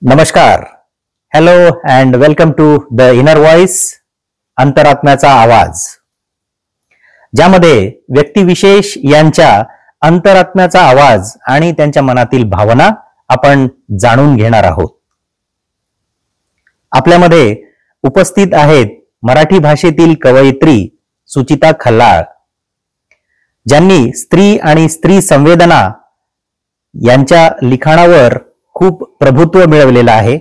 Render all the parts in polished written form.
नमस्कार. Hello and welcome to the inner voice, अंतरात्म्याचा आवाज, ज्यामध्ये व्यक्तिविशेष यांच्या अंतरात्म्याचा आवाज आणि त्यांच्या मनातील भावना आपण जाणून घेणार आहोत. आपल्यामध्ये उपस्थित आहेत मराठी भाषेतील कवयित्री सुचिता खल्लाळ, ज्यांनी स्त्री आणि स्त्री संवेदना यांच्या लिखाणावर खूप प्रभुत्व मिळवलेलं आहे.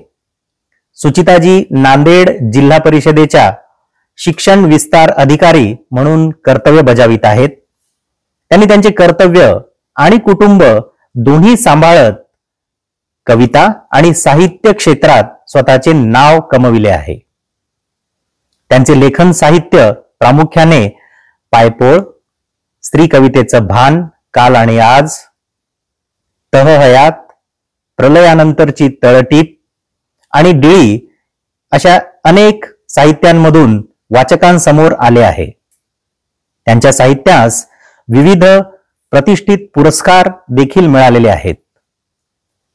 सुचिताजी नांदेड जिल्हा परिषदेच्या शिक्षण विस्तार अधिकारी म्हणून कर्तव्य बजावित आहेत. त्यांनी त्यांचे कर्तव्य आणि कुटुंब दोन्ही सांभाळत कविता आणि साहित्य क्षेत्रात स्वतःचे नाव कमविले आहे. त्यांचे लेखन साहित्य प्रामुख्याने पायपोळ, स्त्री कवितेचं भान, काल आणि आज, तह हयात, प्रलयानंतरची तळटीप आणि डिळी अशा अनेक साहित्यांमधून वाचकांसमोर आले आहे. त्यांच्या साहित्यास विविध प्रतिष्ठित पुरस्कार देखील मिळालेले आहेत.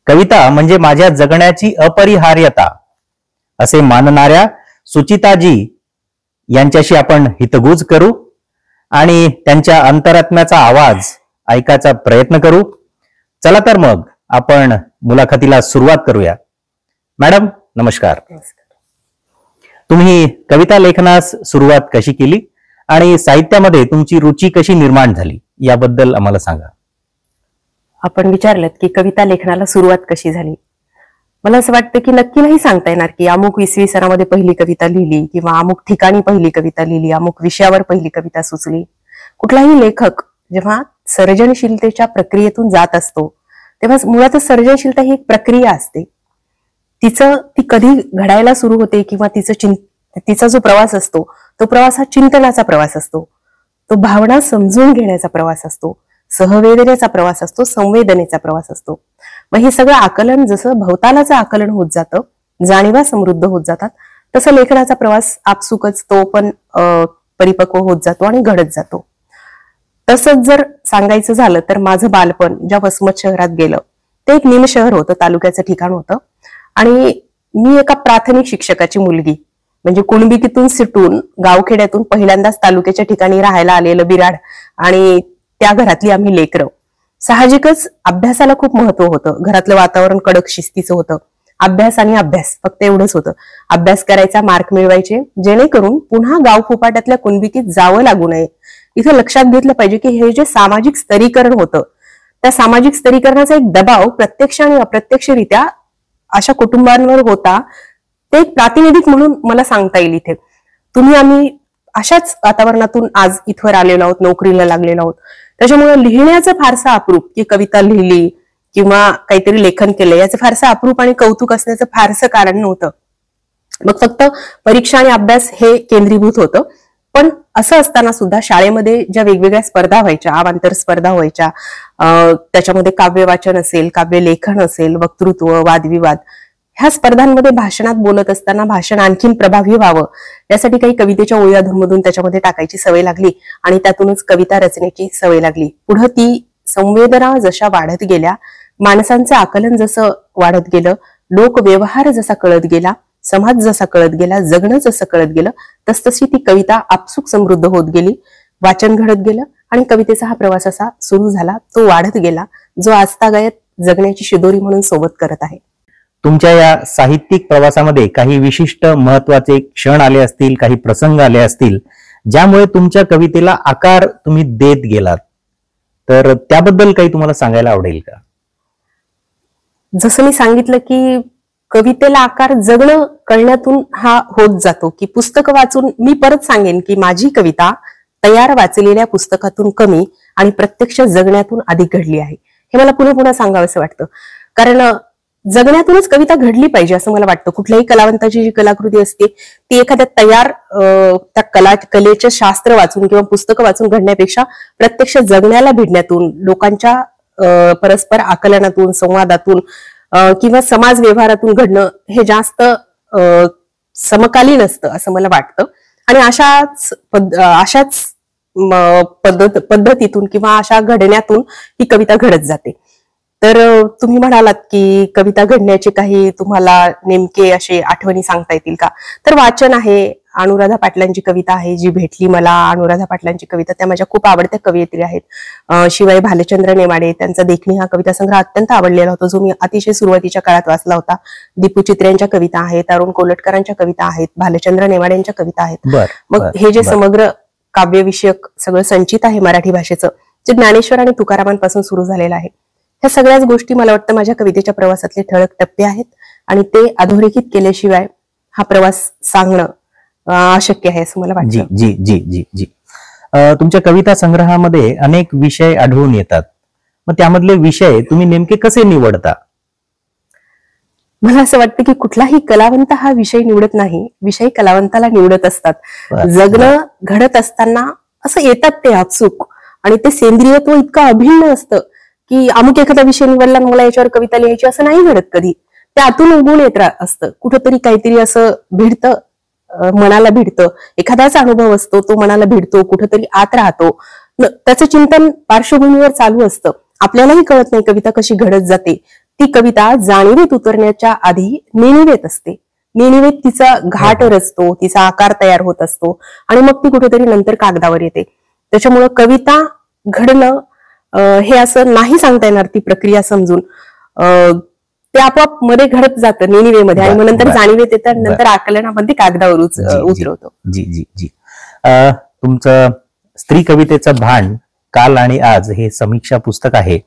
कविता म्हणजे माझ्या जगण्याची अपरिहार्यता असे मानणाऱ्या सुचिताजी यांच्याशी आपण हितगुज करू आणि त्यांच्या अंतरात्म्याचा आवाज ऐकायचा प्रयत्न करू. चला तर मग आपण मुलाखतीला सुरुवात करूया. मॅडम नमस्कार. तुम्ही कविता लेखनास सुरुवात कशी केली आणि साहित्यामध्ये तुमची रुची कशी निर्माण झाली याबद्दल आम्हाला सांगा. आपण विचारलं की कविता लेखनाला सुरुवात कशी झाली. मला असं वाटतं की नक्की नाही सांगता येणार की अमुक 20वी सणामध्ये पहिली कविता लिहिली किंवा अमुक ठिकाणी पहिली कविता लिहिली, अमुक विषयावर पहिली कविता सुचली. कुठलाही लेखक जेव्हा सर्जनशीलतेच्या प्रक्रियेतून जात असतो तेव्हा मुळातच सर्जनशीलता ही एक प्रक्रिया असते. ती कधी घडायला सुरू होते किंवा तिचा जो प्रवास असतो तो प्रवास हा चिंतनाचा प्रवास असतो, तो भावना समजून घेण्याचा प्रवास असतो, सहवेदनेचा प्रवास असतो, संवेदनेचा प्रवास असतो. मग हे सगळं आकलन जसं भवतालाचं आकलन होत जातं, जाणीवा समृद्ध होत जातात, तसं लेखनाचा प्रवास आपसुकच तो पण परिपक्व होत जातो आणि घडत जातो. तसंच जर सांगायचं झालं तर माझं बालपण ज्या वसमत शहरात गेलं ते एक निम शहर होतं, तालुक्याचं ठिकाण होतं आणि मी एका प्राथमिक शिक्षकाची मुलगी म्हणजे कुणबिकीतून सुटून गावखेड्यातून पहिल्यांदाच तालुक्याच्या ठिकाणी राहायला आलेलं बिराड आणि त्या घरातली आम्ही लेकरं. साहजिकच अभ्यासाला खूप महत्व होतं. घरातलं वातावरण कडक शिस्तीचं होतं. अभ्यास आणि अभ्यास फक्त एवढंच होतं. अभ्यास करायचा, मार्क मिळवायचे, जेणेकरून पुन्हा गाव फुपाट्यातल्या कुणबिकीत जावं लागू नये. इथं लक्षात घेतलं पाहिजे की हे जे सामाजिक स्तरीकरण होतं त्या सामाजिक स्तरीकरणाचा एक दबाव प्रत्यक्ष आणि अप्रत्यक्षरित्या अशा कुटुंबांवर होता. ते एक प्रातिनिधिक म्हणून मला सांगता येईल. इथे आम्ही अशाच वातावरणातून आज इथवर आलेलो आहोत, नोकरीला लागलेलो आहोत. त्याच्यामुळे लिहिण्याचं फारसं अप्रूप की कविता लिहिली किंवा काहीतरी लेखन केलं याचं फारसं अप्रूप आणि कौतुक असण्याचं फारसं कारण नव्हतं. मग फक्त परीक्षा आणि अभ्यास हे केंद्रीभूत होतं. पण असं असताना सुद्धा शाळेमध्ये ज्या वेगवेगळ्या स्पर्धा व्हायच्या, अवांतर स्पर्धा व्हायच्या, त्याच्यामध्ये काव्य वाचन असेल, काव्य लेखन असेल, वक्तृत्व, वादविवाद, ह्या स्पर्धांमध्ये भाषणात बोलत असताना भाषण आणखीन प्रभावी व्हावं यासाठी काही कवितेच्या ओळी अधूनमधून त्याच्यामध्ये टाकायची सवय लागली आणि त्यातूनच कविता रचनेची सवय लागली. पुढे ती संवेदना जशा वाढत गेल्या, माणसांचं आकलन जसं वाढत गेलं, लोकव्यवहार जसा कळत गेला, समाज जसा कळत गेला, जगणं जसं कळत गेलं, तसतशी ती कविता आपसुक समृद्ध होत गेली. वाचन घडत गेलं आणि कवितेचा हा प्रवास असा सुरू झाला, तो वाढत गेला, जो आजतागायत जगण्याची शिदोरी म्हणून सोबत करत आहे. तुमच्या या साहित्यिक प्रवासामध्ये काही विशिष्ट महत्वाचे क्षण आले असतील, काही प्रसंग आले असतील ज्यामुळे तुमच्या कवितेला आकार तुम्ही देत गेलात, तर त्याबद्दल काही तुम्हाला सांगायला आवडेल का? जसं मी सांगितलं की कवितेला आकार जगणं कळण्यातून हा होत जातो की पुस्तकं वाचून. मी परत सांगेन की माझी कविता तयार वाचलेल्या पुस्तकातून कमी आणि प्रत्यक्ष जगण्यातून अधिक घडली आहे. हे मला पुन्हा पुन्हा सांगावंसं वाटतं, कारण जगण्यातूनच कविता घडली पाहिजे असं मला वाटतं. कुठल्याही कलावंताची जी कलाकृती असते ती एखाद्या तयार त्या कलेचे शास्त्र वाचून किंवा पुस्तकं वाचून घडण्यापेक्षा प्रत्यक्ष जगण्याला भिडण्यातून, लोकांच्या परस्पर आकलनातून, संवादातून किंवा समाज व्यवहारातून घडणं हे जास्त समकालीन असतं असं मला वाटतं. आणि अशाच पद्धतीतून किंवा अशा घडण्यातून ही कविता घडत जाते. तर तुम्ही म्हणालात की कविता घडण्याचे काही तुम्हाला नेमके असे आठवणी सांगता येतील का? तर वाचन आहे, अनुराधा पाटलांची कविता आहे जी भेटली मला. अनुराधा पाटलांची कविता त्या माझ्या खूप आवडत्या कवयित्री आहेत. शिवाय भालचंद्र नेमाडे, त्यांचा देखणी हा कविता संग्रह अत्यंत आवडलेला होता, जो मी अतिशय सुरुवातीच्या काळात वाचला होता. दीपू चित्र्यांच्या कविता आहेत, अरुण कोलटकरांच्या कविता आहेत, भालचंद्र नेमाडेंच्या कविता आहेत. मग हे जे समग्र काव्यविषयक सगळं संचित आहे मराठी भाषेचं, जे ज्ञानेश्वर आणि तुकारामांपासून सुरू झालेलं आहे, ह्या सगळ्याच गोष्टी मला वाटतं माझ्या कवितेच्या प्रवासातले ठळक टप्पे आहेत आणि ते अधोरेखित केल्याशिवाय हा प्रवास सांगणं अशक्य आहे असं मला वाटतं. जी जी जी जी जी तुमच्या कविता संग्रहामध्ये अनेक विषय आढळून येतात. मग त्यामधले विषय तुम्ही नेमके कसे निवडता? मला असं वाटतं की कुठलाही कलावंत हा विषय निवडत नाही, विषय कलावंताला निवडत असतात. जगणं घडत असताना असं येतात ते आपसूक, आणि ते सेंद्रियत्व इतकं अभिन्न असतं की अमुक एखादा विषय निवडला मला याच्यावर कविता लिहायची असं नाही घडत कधी. ते आतून उगून येत असतं, कुठंतरी काहीतरी असं भिडतं, मनाला भिडतं, एखादाच अनुभव असतो तो मनाला भिडतो, कुठंतरी आत राहतो, त्याचं चिंतन पार्श्वभूमीवर चालू असतं. आपल्यालाही कळत नाही कविता कशी घडत जाते. ती कविता जाणीवेत उतरण्याच्या आधी नेणिवेत असते, नेणिवेत तिचा घाट रचतो, तिचा आकार तयार होत असतो आणि मग ती कुठेतरी नंतर कागदावर येते. त्याच्यामुळं कविता घडणं हे असं नाही सांगता येणार ती प्रक्रिया समजून. ते आपोआप मध्ये घडत जातं नेणिवेमध्ये आणि मग नंतर जाणीवेत येतात, नंतर आकलनामध्ये कागदावर उतरवतो. जी जी जी तुमचं स्त्री कवितेचं भान काल आणि आज हे समीक्षा पुस्तक आहे.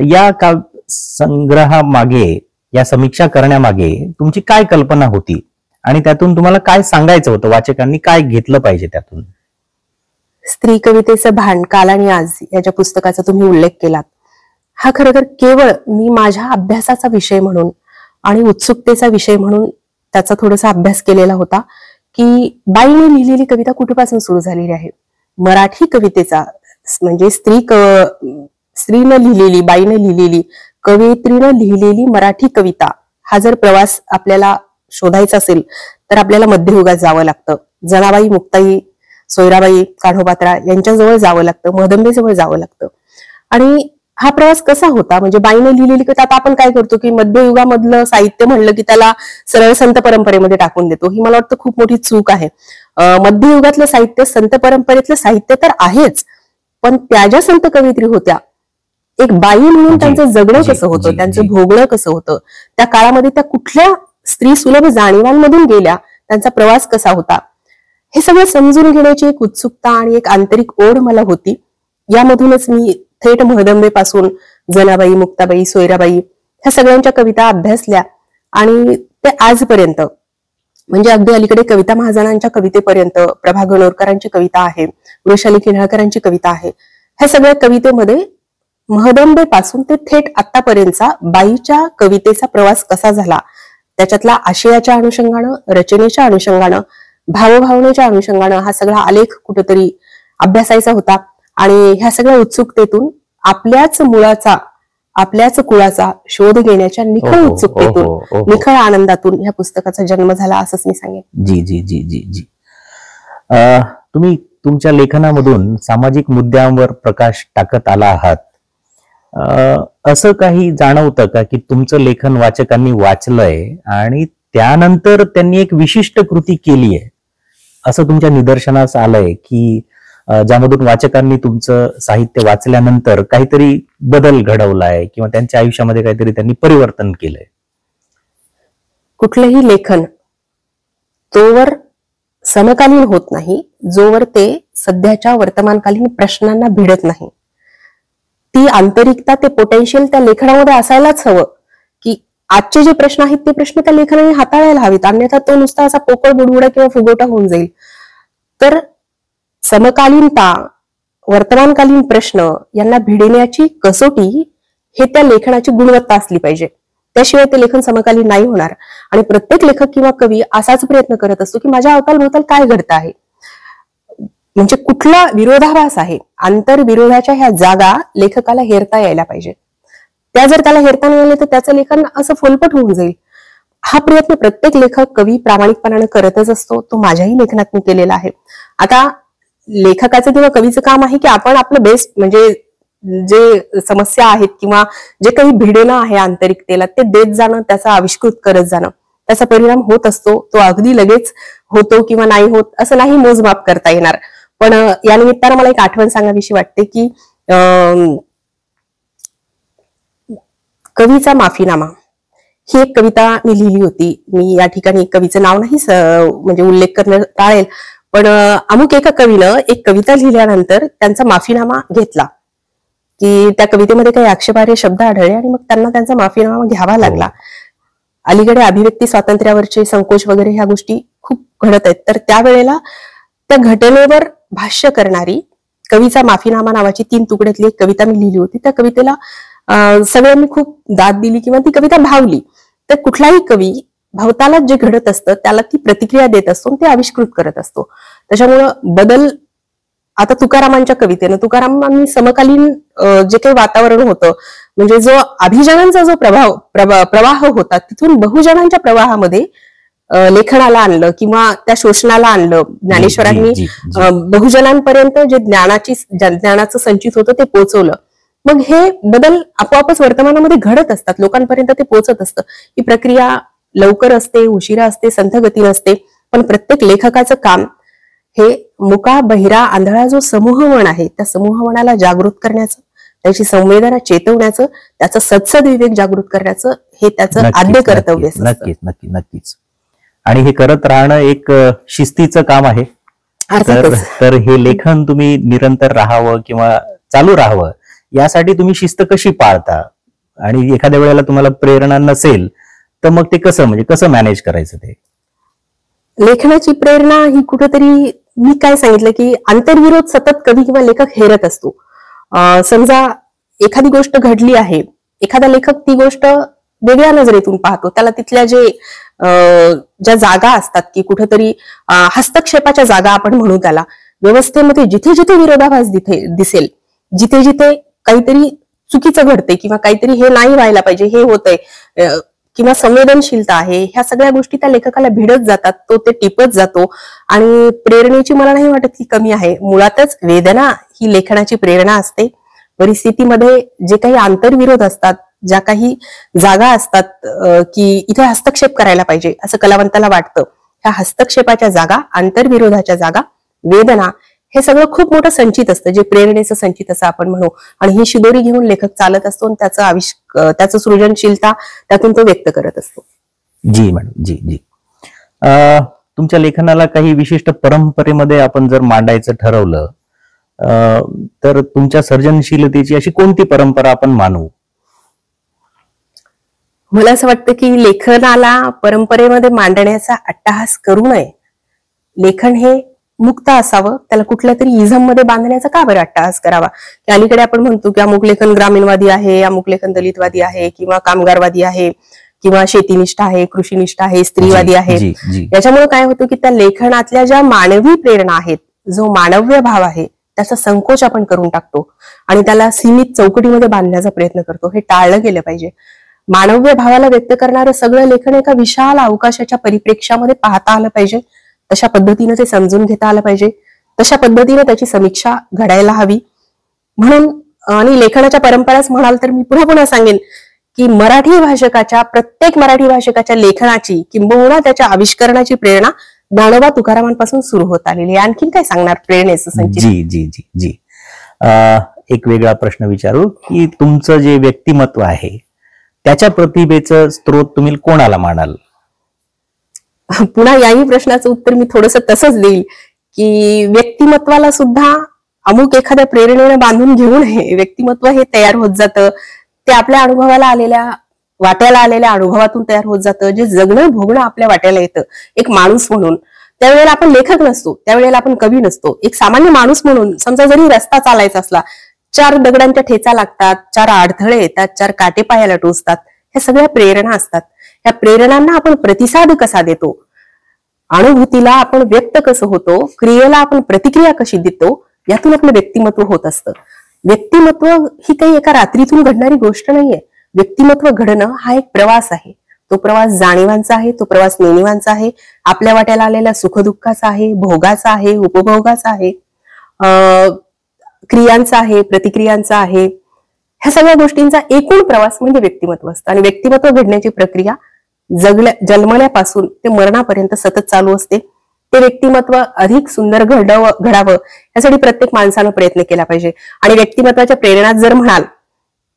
या संग्रहामागे, या समीक्षा करण्यामागे तुमची काय कल्पना होती आणि त्यातून तुम्हाला काय सांगायचं होतं? वाचकांनी काय घेतलं पाहिजे त्यातून? स्त्री कवितेचं भान काल आणि आज या ज्या पुस्तकाचा तुम्ही उल्लेख केलात, हा खरं तर केवळ मी माझ्या अभ्यासाचा विषय म्हणून आणि उत्सुकतेचा विषय म्हणून त्याचा थोडासा अभ्यास केलेला होता की बाईने लिहिलेली कविता कुठेपासून सुरू झालेली आहे. मराठी कवितेचा म्हणजे स्त्रीनं लिहिलेली, बाईने लिहिलेली, कवयित्रीनं लिहिलेली मराठी कविता हा जर प्रवास आपल्याला शोधायचा असेल तर आपल्याला मध्ययुगात जावं लागतं. जनाबाई, मुक्ताई, सोयराबाई, कान्होपात्रा यांच्याजवळ जावं लागतं, महदंबेजवळ जावं लागतं. आणि हा प्रवास कसा होता, म्हणजे बाईने लिहिलेली कविता, आता आपण काय करतो की मध्ययुगामधलं साहित्य म्हणलं की त्याला सरळ संत परंपरेमध्ये टाकून देतो. ही मला वाटतं खूप मोठी चूक आहे. मध्ययुगातलं साहित्य संत परंपरेतलं साहित्य तर आहेच, पण त्या ज्या संत कवयित्री होत्या, एक बाई म्हणून त्यांचं जगणं कसं होतं, त्यांचं भोगणं कसं होतं, त्या काळामध्ये त्या कुठल्या स्त्री सुलभ जाणीवांमधून गेल्या, त्यांचा प्रवास कसा होता, हे सगळं समजून घेण्याची एक उत्सुकता आणि एक आंतरिक ओढ मला होती. यामधूनच मी थेट महदंबेपासून जनाबाई, मुक्ताबाई, सोयराबाई ह्या सगळ्यांच्या कविता अभ्यासल्या आणि ते आजपर्यंत, म्हणजे अगदी अलीकडे कविता महाजनांच्या कवितेपर्यंत, प्रभा गणोरकरांची कविता आहे, वृषाली किन्हाळकरांची कविता आहे, ह्या सगळ्या कवितेमध्ये महदंबेपासून ते थेट आतापर्यंतचा बाईच्या कवितेचा प्रवास कसा झाला, त्याच्यातला आशयाच्या अनुषंगानं, रचनेच्या अनुषंगानं, भावभावनेच्या अनुषंगानं हा सगळा आलेख कुठेतरी अभ्यासायचा होता. आणि ह्या सगळ्या उत्सुकतेतून, आपल्याच मुळाचा, आपल्याच कुळाचा शोध घेण्याच्या निखळ उत्सुकतेतून, निखळ आनंदातून ह्या पुस्तकाचा जन्म झाला असंच मी सांगेन. जी जी जी जी जी तुम्ही तुमच्या लेखनामधून सामाजिक मुद्द्यांवर प्रकाश टाकत आला आहात. असं काही जाणवतं का की तुमचं लेखन वाचकांनी वाचलंय आणि त्यानंतर त्यांनी एक विशिष्ट कृती केली आहे, असं तुमच्या निदर्शनास आलंय की ज्यामधून वाचकांनी तुमचं साहित्य वाचल्यानंतर काहीतरी बदल घडवलाय किंवा त्यांच्या आयुष्यामध्ये काहीतरी त्यांनी परिवर्तन केलंय? कुठलंही लेखन तोवर समकालीन होत नाही जोवर ते सध्याच्या वर्तमानकालीन प्रश्नांना भिडत नाही. ती आंतरिकता, ते पोटेन्शियल त्या लेखनामध्ये असायलाच हवं की आजचे जे प्रश्न आहेत ते प्रश्न त्या लेखनाने हाताळायला हवेत, अन्यथा तो नुसता असा पोकळ बुडबुडा किंवा फुगवटा होऊन जाईल. तर समकालीनता, वर्तमानकालीन प्रश्न यांना भिडण्याची कसोटी हे त्या लेखनाची गुणवत्ता असली पाहिजे, त्याशिवाय ते लेखन समकालीन नाही होणार. आणि प्रत्येक लेखक किंवा कवी असाच प्रयत्न करत असतो की माझ्या अवतालभोवताल काय घडत आहे, म्हणजे कुठला विरोधाभास आहे, आंतरविरोधाच्या ह्या जागा लेखकाला हेरता यायला पाहिजे. त्या जर त्याला हेरता नाही आले तर त्याचं लेखन असं फोलपट होऊन जाईल. हा प्रयत्न प्रत्येक लेखक, कवी प्रामाणिकपणाने करतच असतो. तो माझ्याही लेखनात मी केलेला आहे. आता लेखकाचं किंवा कवीचं काम आहे की आपण आपलं बेस्ट, म्हणजे जे समस्या आहेत किंवा जे काही भिडणं आहे आंतरिकतेला ते देत जाणं, त्याचा आविष्कृत करत जाणं, त्याचा परिणाम होत असतो. तो अगदी लगेच होतो किंवा नाही होत असं नाही मोजमाप करता येणार. पण या निमित्तानं मला एक आठवण सांगावीशी वाटते की कवीचा माफीनामा ही एक कविता मी लिहिली होती. मी या ठिकाणी कवीचं नाव नाही म्हणजे उल्लेख करणं टाळेल, पण अमुक एका कवीनं एक कविता लिहिल्यानंतर त्यांचा माफीनामा घेतला की त्या कवितेमध्ये काही आक्षेपार्ह शब्द आढळले आणि मग त्यांना त्यांचा माफीनामा घ्यावा लागला. अलीकडे अभिव्यक्ती स्वातंत्र्यावरचे संकोच वगैरे ह्या गोष्टी खूप घडत आहेत. तर त्यावेळेला त्या घटनेवर भाष्य करणारी कवीचा माफीनामा नावाची 3 तुकड्यातली एक कविता मी लिहिली होती. त्या कवितेला सगळ्यांनी खूप दाद दिली किंवा ती कविता भावली. तर कुठलाही कवी भवताला जे घडत असतं त्याला ती प्रतिक्रिया देत असतो, ते आविष्कृत करत असतो. त्याच्यामुळं बदल आता तुकारामांच्या कवितेनं तुकारामांनी समकालीन जे काही वातावरण होतं, म्हणजे जो अभिजनांचा जो प्रवाह होता तिथून बहुजनांच्या प्रवाहामध्ये लेखनाला आणलं किंवा त्या शोषणाला आणलं. ज्ञानेश्वरांनी बहुजनांपर्यंत जे ज्ञानाचं संचित होतं ते पोहोचवलं. मग हे बदल आपोआपच वर्तमानामध्ये घडत असतात, लोकांपर्यंत ते पोहोचत असतं. ही प्रक्रिया लवकर असते, उशिरा असते, संथ गतीनं असते, पण प्रत्येक लेखकाचं काम हे मुका बहिरा आंधळा जो समूहमन आहे त्या समूहमनाला जागृत करण्याचं, त्याची संवेदना चेतवण्याचं, त्याचा सत्सद विवेक जागृत करण्याचं हे त्याचं आद्य कर्तव्य असतं. नक्कीच नक्की नक्कीच. आणि हे करत राहणं एक शिस्तीचं काम आहे. तर हे लेखन तुम्ही निरंतर राहावं किंवा चालू राहावं यासाठी तुम्ही शिस्त कशी पाळता? आणि एखाद्या वेळेला तुम्हाला प्रेरणा नसेल तर मग ते कसं मॅनेज करायचं? ते लेखनाची प्रेरणा ही कुठेतरी मी काय सांगितलं की आंतरविरोध सतत कवी किंवा लेखक हेरत असतो. समजा एखादी गोष्ट घडली आहे, एखादा लेखक ती गोष्ट वेगळ्या नजरेतून पाहतो, त्याला तिथल्या ज्या जागा असतात की कुठेतरी हस्तक्षेपाच्या जागा आपण म्हणू त्याला, व्यवस्थेमध्ये जिथे जिथे विरोधाभास दिसेल, जिथे जिथे काहीतरी चुकीचं घडते किंवा काहीतरी हे नाही व्हायला पाहिजे, हे होतंय किंवा संवेदनशीलता आहे, ह्या सगळ्या गोष्टी त्या लेखकाला भिडत जातात, तो ते टिपत जातो. आणि प्रेरणेची मला नाही वाटत की कमी आहे. मुळातच वेदना ही लेखनाची प्रेरणा असते. परिस्थितीमध्ये जे काही आंतरविरोध असतात, ज्या काही जागा असतात की इथे हस्तक्षेप करायला पाहिजे असं कलावंताला वाटतं, ह्या हस्तक्षेपाच्या जागा, आंतरविरोधाच्या जागा, वेदना, हे सगळं खूप मोठं संचित असतं, जे प्रेरणेचं संचित असं आपण म्हणू. आणि ही शिदोरी घेऊन लेखक चालत असतो आणि त्याचं सृजनशीलता त्यातून तो व्यक्त करत असतो. जी मॅडम, जी जी. तुमच्या लेखनाला काही विशिष्ट परंपरेमध्ये आपण जर मांडायचं ठरवलं तर तुमच्या सर्जनशीलतेची अशी कोणती परंपरा आपण मानू? मला असं वाटतं की लेखनाला परंपरेमध्ये मांडण्याचा अट्टहास करू नये. लेखन हे मुक्त असावं, त्याला कुठल्या तरी इझम मध्ये बांधण्याचा का बरं अट्टहास करावा? की अलीकडे आपण म्हणतो की अमुक लेखन ग्रामीणवादी आहे, अमुक लेखन दलितवादी आहे किंवा कामगारवादी आहे किंवा शेतीनिष्ठ आहे, कृषीनिष्ठ आहे, स्त्रीवादी आहे. याच्यामुळे काय होतं की त्या लेखनातल्या ज्या मानवी प्रेरणा आहेत, जो मानव्य भाव आहे, त्याचा संकोच आपण करून टाकतो आणि त्याला सीमित चौकटीमध्ये बांधण्याचा प्रयत्न करतो. हे टाळलं गेलं पाहिजे. मानव्य भावाला व्यक्त करणारं सगळं लेखन एका विशाल अवकाशाच्या परिप्रेक्ष्यामध्ये पाहता आलं पाहिजे. तशा पद्धतीने ते समजून घेता आलं पाहिजे. तशा पद्धतीने त्याची समीक्षा घडायला हवी. म्हणून आणि लेखनाच्या परंपराच म्हणाल तर मी पुन्हा पुन्हा सांगेन की प्रत्येक मराठी भाषकाच्या लेखनाची किंबहुना त्याच्या आविष्करणाची प्रेरणा ज्ञानोबा तुकारामांपासून सुरू होत आलेली आहे. आणखीन काय सांगणार प्रेरणेचं संचित? जी जी जी जी. एक वेगळा प्रश्न विचारू की तुमचं जे व्यक्तिमत्व आहे त्याच्या प्रतिभेचं स्रोत तुम्ही कोणाला मानाल? पुन्हा याही प्रश्नाचं उत्तर मी थोडस तसंच देईल की व्यक्तिमत्वाला सुद्धा अमुक एखाद्या प्रेरणेने बांधून घेऊ नये. व्यक्तिमत्व हे तयार होत जातं, ते आपल्या वाट्याला आलेल्या अनुभवातून तयार होत जातं. जे जगणं भोगणं आपल्या वाट्याला येतं एक माणूस म्हणून, त्यावेळेला आपण लेखक नसतो, त्यावेळेला आपण कवी नसतो. एक सामान्य माणूस म्हणून समजा जरी रस्ता चालायचा असला, 4 दगडांच्या ठेचा लागतात, 4 अडथळे येतात, 4 काटे पायाला टोचतात, ह्या सगळ्या प्रेरणा असतात. ह्या प्रेरणांना आपण प्रतिसाद कसा देतो, अनुभूतीला आपण व्यक्त कसं होतो, क्रियेला आपण प्रतिक्रिया कशी देतो, यातून आपलं व्यक्तिमत्व होत असतं. व्यक्तिमत्व ही काही एका रात्रीतून घडणारी गोष्ट नाहीये. व्यक्तिमत्व घडणं हा एक प्रवास आहे. तो प्रवास जाणीवांचा आहे, तो प्रवास नेणीवांचा आहे, आपल्या वाट्याला आलेल्या सुखदुःखाचा आहे, भोगाचा आहे, उपभोगाचा आहे. क्रियांचा आहे, प्रतिक्रियांचा आहे, ह्या सगळ्या गोष्टींचा एकूण प्रवास म्हणजे व्यक्तिमत्व असतं. आणि व्यक्तिमत्व घडण्याची प्रक्रिया जन्मल्यापासून ते मरणापर्यंत सतत चालू असते. ते व्यक्तिमत्व अधिक सुंदर घडावं यासाठी प्रत्येक माणसानं प्रयत्न केला पाहिजे. आणि व्यक्तिमत्वाच्या प्रेरणा जर म्हणाल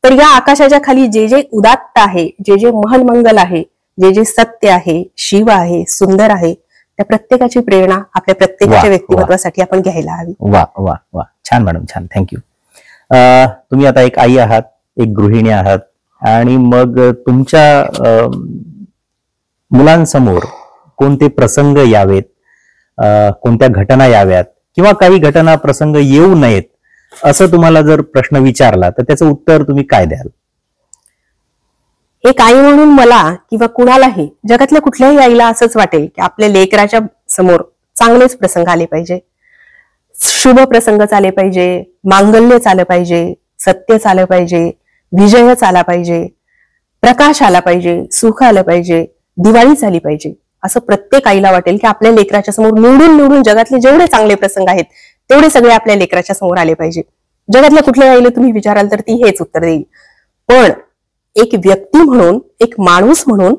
तर या आकाशाच्या खाली जे जे उदात्त आहे, जे जे महलमंगल आहे, जे जे सत्य आहे, शिव आहे, सुंदर आहे, त्या प्रत्येकाची प्रेरणा आपल्या प्रत्येकाच्या व्यक्तिमत्वासाठी आपण घ्यायला हवी. वा वा वा, छान मॅडम, छान, थँक्यू. तुम्ही आता एक आई आहात, एक गृहिणी आहात, आणि मग तुमच्या मुलांसमोर कोणते प्रसंग यावेत, कोणत्या घटना याव्यात, किंवा काही घटना प्रसंग येऊ नयेत, असं तुम्हाला जर प्रश्न विचारला तर त्याचं उत्तर तुम्ही काय द्याल? एक आई म्हणून मला किंवा कुणालाही, जगातल्या कुठल्याही आईला असंच वाटेल की आपल्या लेकराच्या समोर चांगलेच प्रसंग आले पाहिजे, शुभ प्रसंग आले पाहिजे, मांगल्य आलं पाहिजे, सत्य आलं पाहिजे, विजय आला पाहिजे, प्रकाश आला पाहिजे, सुख आलं पाहिजे, दिवाळी झाली पाहिजे. असं प्रत्येक आईला वाटेल की आपल्या लेकराच्या समोर निवडून निवडून जगातले जेवढे चांगले प्रसंग आहेत तेवढे सगळे आपल्या लेकराच्या समोर आले पाहिजे. जगातल्या कुठल्या आईला तुम्ही विचाराल तर ती हेच उत्तर देईल. पण एक व्यक्ती म्हणून, एक माणूस म्हणून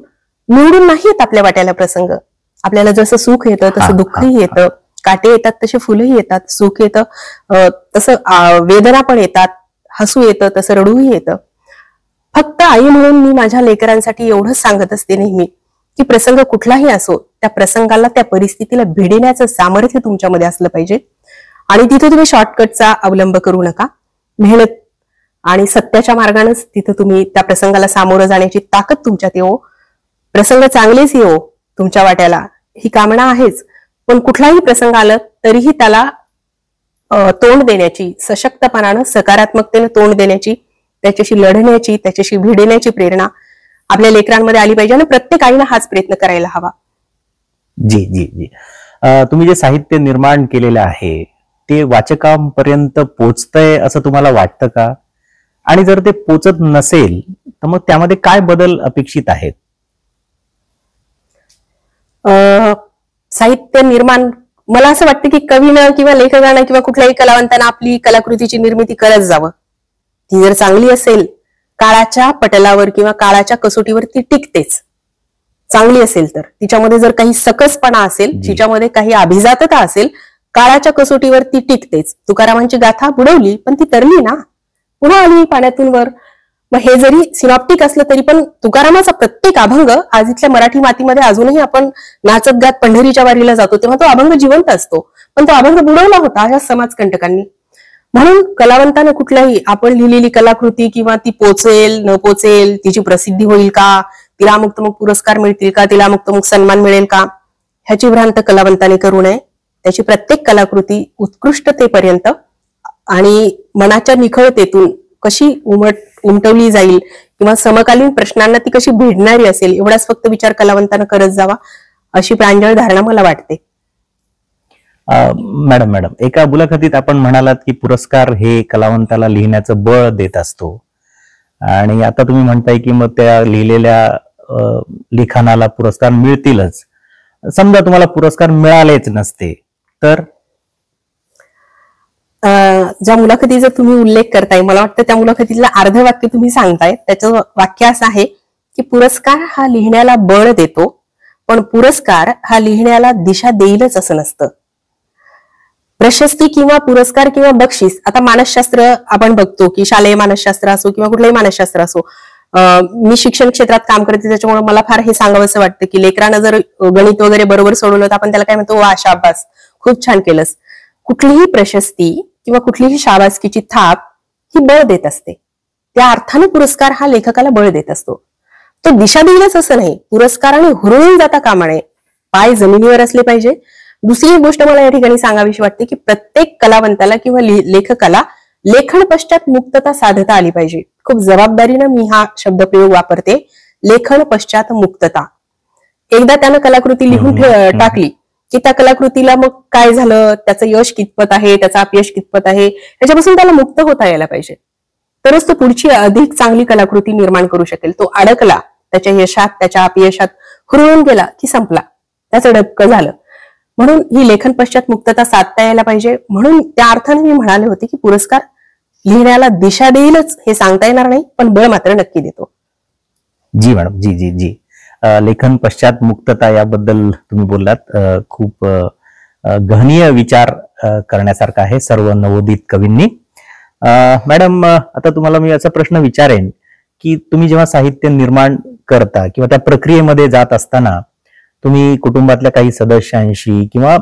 निवडून नाही येत आपल्या वाट्याला प्रसंग. आपल्याला जसं सुख येतं तसं दुःखही येतं, काटे येतात तसे फुलंही येतात, सुख येतं तसं वेदना पण येतात, हसू येतं तसं रडूही येतं. फक्त आई म्हणून मी माझ्या लेकरांसाठी एवढंच सांगत असते नेहमी की प्रसंग कुठलाही असो, त्या प्रसंगाला, त्या परिस्थितीला भिडण्याचं सामर्थ्य तुमच्यामध्ये असलं पाहिजे. आणि तिथे तुम्ही शॉर्टकटचा अवलंब करू नका. मेहनत आणि सत्याच्या मार्गानेच तिथे तुम्ही त्या प्रसंगाला सामोरं जाण्याची ताकद तुमच्यात येवो. प्रसंग चांगलेच येवो तुमच्या वाट्याला, ही कामना आहेच. पण कुठलाही प्रसंग आला तरीही त्याला तोंड देण्याची, सशक्तपणानं, सकारात्मकतेनं तोंड देण्याची, त्याच्याशी लढण्याची, त्याच्याशी भिडण्याची प्रेरणा आपल्या लेकरांमध्ये आली पाहिजे. आणि प्रत्येक आईनं हाच प्रयत्न करायला हवा. जी जी जी. तुम्ही जे साहित्य निर्माण केलेलं आहे ते वाचकांपर्यंत पोचतंय असं तुम्हाला वाटतं का? आणि जर ते पोचत नसेल तर मग त्यामध्ये काय बदल अपेक्षित आहेत? साहित्य निर्माण, मला असं वाटतं की कवीनं किंवा लेखकानं किंवा कुठल्याही कलावंतानं आपली कलाकृतीची निर्मिती करत जावं. ती जर चांगली असेल, काळाच्या पटलावर किंवा काळाच्या कसोटीवर ती टिकतेच. चांगली असेल तर, तिच्यामध्ये जर काही सकसपणा असेल, तिच्यामध्ये काही अभिजातता असेल, काळाच्या कसोटीवर ती टिकतेच. तुकारामांची गाथा बुडवली पण ती तरली ना, पुन्हा आली पाण्यातून वर. मग हे जरी सिनॉप्टिक असलं तरी पण तुकारामाचा प्रत्येक अभंग आज इथल्या मराठी मातीमध्ये अजूनही आपण नाचत गात पंढरीच्या वारीला जातो तेव्हा तो अभंग जिवंत असतो. पण तो अभंग बुडवला होता अशा समाजकंटकांनी. म्हणून कलावंतानं कुठल्याही आपण लिहिलेली कलाकृती किंवा ती पोचेल न पोचेल, तिची प्रसिद्धी होईल का, तिला अमुक तमुक पुरस्कार मिळतील का, तिला अमुक तमुक सन्मान मिळेल का, ह्याची भ्रांत कलावंताने करू नये. त्याची प्रत्येक कलाकृती उत्कृष्टतेपर्यंत आणि मनाच्या निखळतेतून कशी उमटवली जाईल किंवा समकालीन प्रश्नांना ती कशी भिडणारी असेल एवढाच फक्त विचार कलावंतानं करत जावा, अशी प्रांजळ धारणा मला वाटते. मॅडम, एका मुलाखतीत आपण म्हणालात की पुरस्कार हे कलावंताला लिहिण्याचं बळ देत असतो, आणि आता तुम्ही म्हणताय की मग त्या लिहिलेल्या लिखाणाला पुरस्कार मिळतीलच. समजा तुम्हाला पुरस्कार मिळालेच नसते तर? ज्या मुलाखतीचा तुम्ही उल्लेख करताय, मला वाटतं त्या मुलाखतीतलं अर्ध वाक्य तुम्ही सांगताय. त्याचं वाक्य असं आहे की पुरस्कार हा लिहिण्याला बळ देतो, पण पुरस्कार हा लिहिण्याला दिशा देईलच असं नसतं. प्रशस्ती किंवा पुरस्कार किंवा बक्षीस, आता मानसशास्त्र आपण बघतो की शालेय मानसशास्त्र असो किंवा कुठलंही मानसशास्त्र असो, मी शिक्षण क्षेत्रात काम करते त्याच्यामुळे मला फार हे सांगावंसं वाटतं की लेकरानं जर गणित वगैरे बरोबर सोडवलं तर आपण त्याला काय म्हणतो, वा शाबास, खूप छान केलंस. कुठलीही प्रशस्ती किंवा कुठलीही शाबासकीची थाप ही बळ देत असते. त्या अर्थाने पुरस्कार हा लेखकाला बळ देत असतो. तो दिशा देईलच असं नाही, पुरस्काराने हुरळून जाता कामा नये, पाय जमिनीवर असले पाहिजे. दुसरी एक गोष्ट मला या ठिकाणी सांगावीशी वाटते की प्रत्येक कलावंताला किंवा लेखकाला लेखन पश्चात मुक्तता साधता आली पाहिजे. खूप जबाबदारीनं मी हा शब्दप्रयोग वापरते, लेखन पश्चात मुक्तता. एकदा त्यानं कलाकृती लिहून टाकली की त्या कलाकृतीला मग काय झालं, त्याचं यश कितपत आहे, त्याचं अपयश कितपत आहे, याच्यापासून त्याला मुक्त होता यायला पाहिजे. तरच तो पुढची अधिक चांगली कलाकृती निर्माण करू शकेल. तो अडकला त्याच्या यशात, त्याच्या अपयशात हुरळून गेला की संपला, त्याचं डबकं झालं. म्हणून ही लेखन पश्चात मुक्तता साधता यायला पाहिजे. म्हणून त्या अर्थाने मी म्हणाले होते की पुरस्कार लिहिण्याला दिशा देईलच हे सांगता येणार नाही, पण बळ मात्र नक्की देतो. जी मॅडम, जी जी जी. लेखन पश्चात मुक्तता याबद्दल तुम्ही बोललात. खूप गहनीय विचार करण्यासारखा आहे सर्व नवोदित कवींनी. मॅडम, आता तुम्हाला मी असा प्रश्न विचारेन की तुम्ही जेव्हा साहित्य निर्माण करता किंवा त्या प्रक्रियेमध्ये जात असताना तुम्ही कुटुंबातल्या काही सदस्यांशी किंवा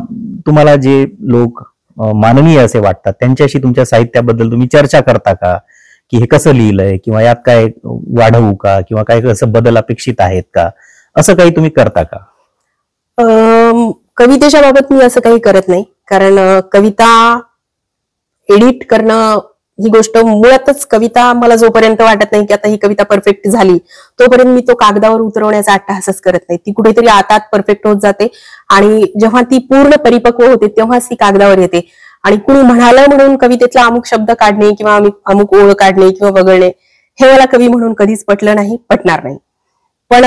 तुम्हाला जे लोक माननीय असे वाटतात त्यांच्याशी तुमच्या साहित्याबद्दल तुम्ही चर्चा करता का, की हे कसं लिहिलंय किंवा यात काय वाढवू का किंवा काय कसं बदल अपेक्षित आहेत का, असं काही तुम्ही करता का? कवितेच्या बाबत मी असं काही करत नाही, कारण कविता एडिट करणं ही गोष्ट मुळातच, कविता मला जोपर्यंत वाटत नाही की आता ही कविता परफेक्ट झाली तोपर्यंत मी तो कागदावर उतरवण्याचा अट्टहासच करत नाही. ती कुठेतरी आतात परफेक्ट होत जाते आणि जेव्हा ती पूर्ण परिपक्व होते तेव्हाच ती कागदावर येते. आणि कुणी म्हणालं म्हणून कवितेतला अमुक शब्द काढणे किंवा अमुक ओळ काढणे किंवा वगळणे हे मला कवी म्हणून कधीच पटलं नाही, पटणार नाही. पण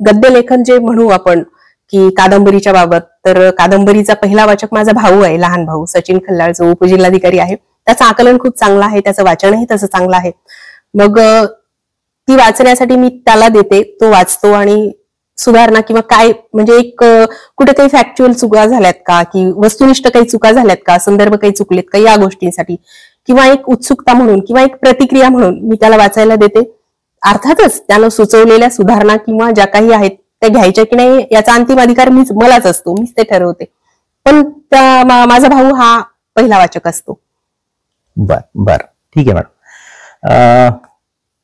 गद्य लेखन जे म्हणू आपण की कादंबरीच्या बाबत, तर कादंबरीचा पहिला वाचक माझा भाऊ आहे, लहान भाऊ सचिन खल्लाळ, जो उपजिल्हाधिकारी आहे. त्याचं आकलन खूप चांगलं आहे, त्याचं वाचनही तसं चांगलं आहे. मग ती वाचण्यासाठी मी त्याला देते, तो वाचतो आणि सुधारणा किंवा काय म्हणजे एक कुठे काही फॅक्च्युअल चुका झाल्यात का, की वस्तुनिष्ठ काही चुका झाल्यात का, संदर्भ काही चुकलेत का, या गोष्टींसाठी किंवा एक उत्सुकता म्हणून किंवा एक प्रतिक्रिया म्हणून मी त्याला वाचायला देते. अर्थातच त्यानं सुचवलेल्या सुधारणा किंवा ज्या काही आहेत त्या घ्यायच्या की नाही याचा अंतिम अधिकार मलाच असतो, मीच ते ठरवते. पण माझा भाऊ हा पहिला वाचक असतो. बर बर, ठीक आहे मॅडम.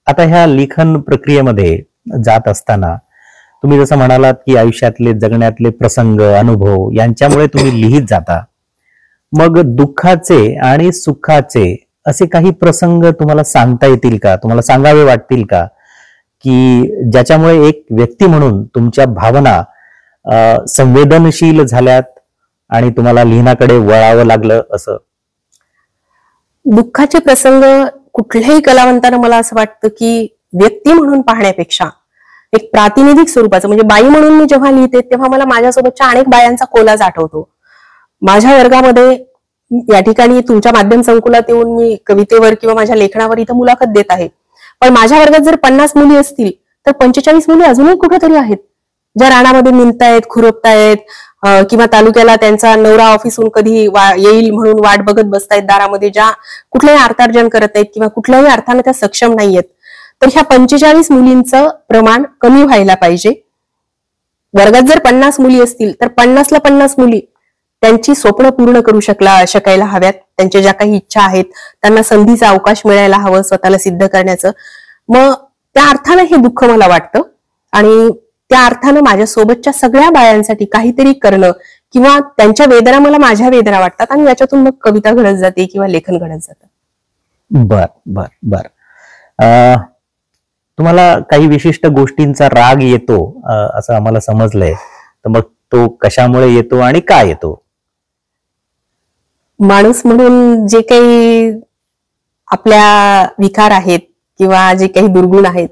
आता ह्या लेखन प्रक्रियेमध्ये जात असताना तुम्ही जसं म्हणालात की आयुष्यातले जगण्यातले प्रसंग, अनुभव यांच्यामुळे तुम्ही लिहित जाता. मग दुःखाचे आणि सुखाचे असे काही प्रसंग तुम्हाला सांगता येतील का, तुम्हाला सांगावे वाटतील का, की ज्याच्यामुळे एक व्यक्ती म्हणून तुमच्या भावना संवेदनशील झाल्यात आणि तुम्हाला लिहिण्याकडे वळावं लागलं असं? दुःखाचे प्रसंग कुठल्याही कलावंतानं मला असं वाटतं की व्यक्ती म्हणून पाहण्यापेक्षा एक प्रातिनिधिक स्वरूपाचं, म्हणजे बाई म्हणून मी जेव्हा लिहिते तेव्हा मला माझ्यासोबतच्या अनेक बायांचा कोलाज आठवतो. माझ्या वर्गामध्ये या ठिकाणी तुमच्या माध्यम संकुलात येऊन मी कवितेवर किंवा माझ्या लेखनावर इथं मुलाखत देत आहे, पण माझ्या वर्गात जर 50 मुली असतील तर 45 मुली अजूनही कुठेतरी आहेत, ज्या रानामध्ये निंदतायत, खुरपतायत किंवा तालुक्याला त्यांचा नवरा ऑफिसहून कधी येईल म्हणून वाट बघत बसतायत दारामध्ये, ज्या कुठल्याही अर्थार्जन करत आहेत किंवा कुठल्याही अर्थाने त्या सक्षम नाहीयेत. तर ह्या 45 मुलींचं प्रमाण कमी व्हायला पाहिजे. वर्गात जर 50 मुली असतील तर 50ला 50 मुली त्यांची स्वप्न पूर्ण करू शकायला हव्यात. त्यांच्या ज्या काही इच्छा आहेत त्यांना संधीचा अवकाश मिळायला हवं स्वतःला सिद्ध करण्याचं. मग त्या अर्थानं हे दुःख मला वाटतं आणि त्या अर्थानं माझ्या सोबतच्या सगळ्या बायांसाठी काहीतरी करणं किंवा त्यांच्या वेदना मला माझ्या वेदना वाटतात आणि याच्यातून मग कविता घडत जाते किंवा लेखन घडत जातं. बर बर बर. तुम्हाला काही विशिष्ट गोष्टींचा राग येतो असं आम्हाला समजलंय, तर मग तो कशामुळे येतो आणि का येतो? माणूस म्हणून जे काही आपल्या विकार आहेत किंवा जे काही दुर्गुण आहेत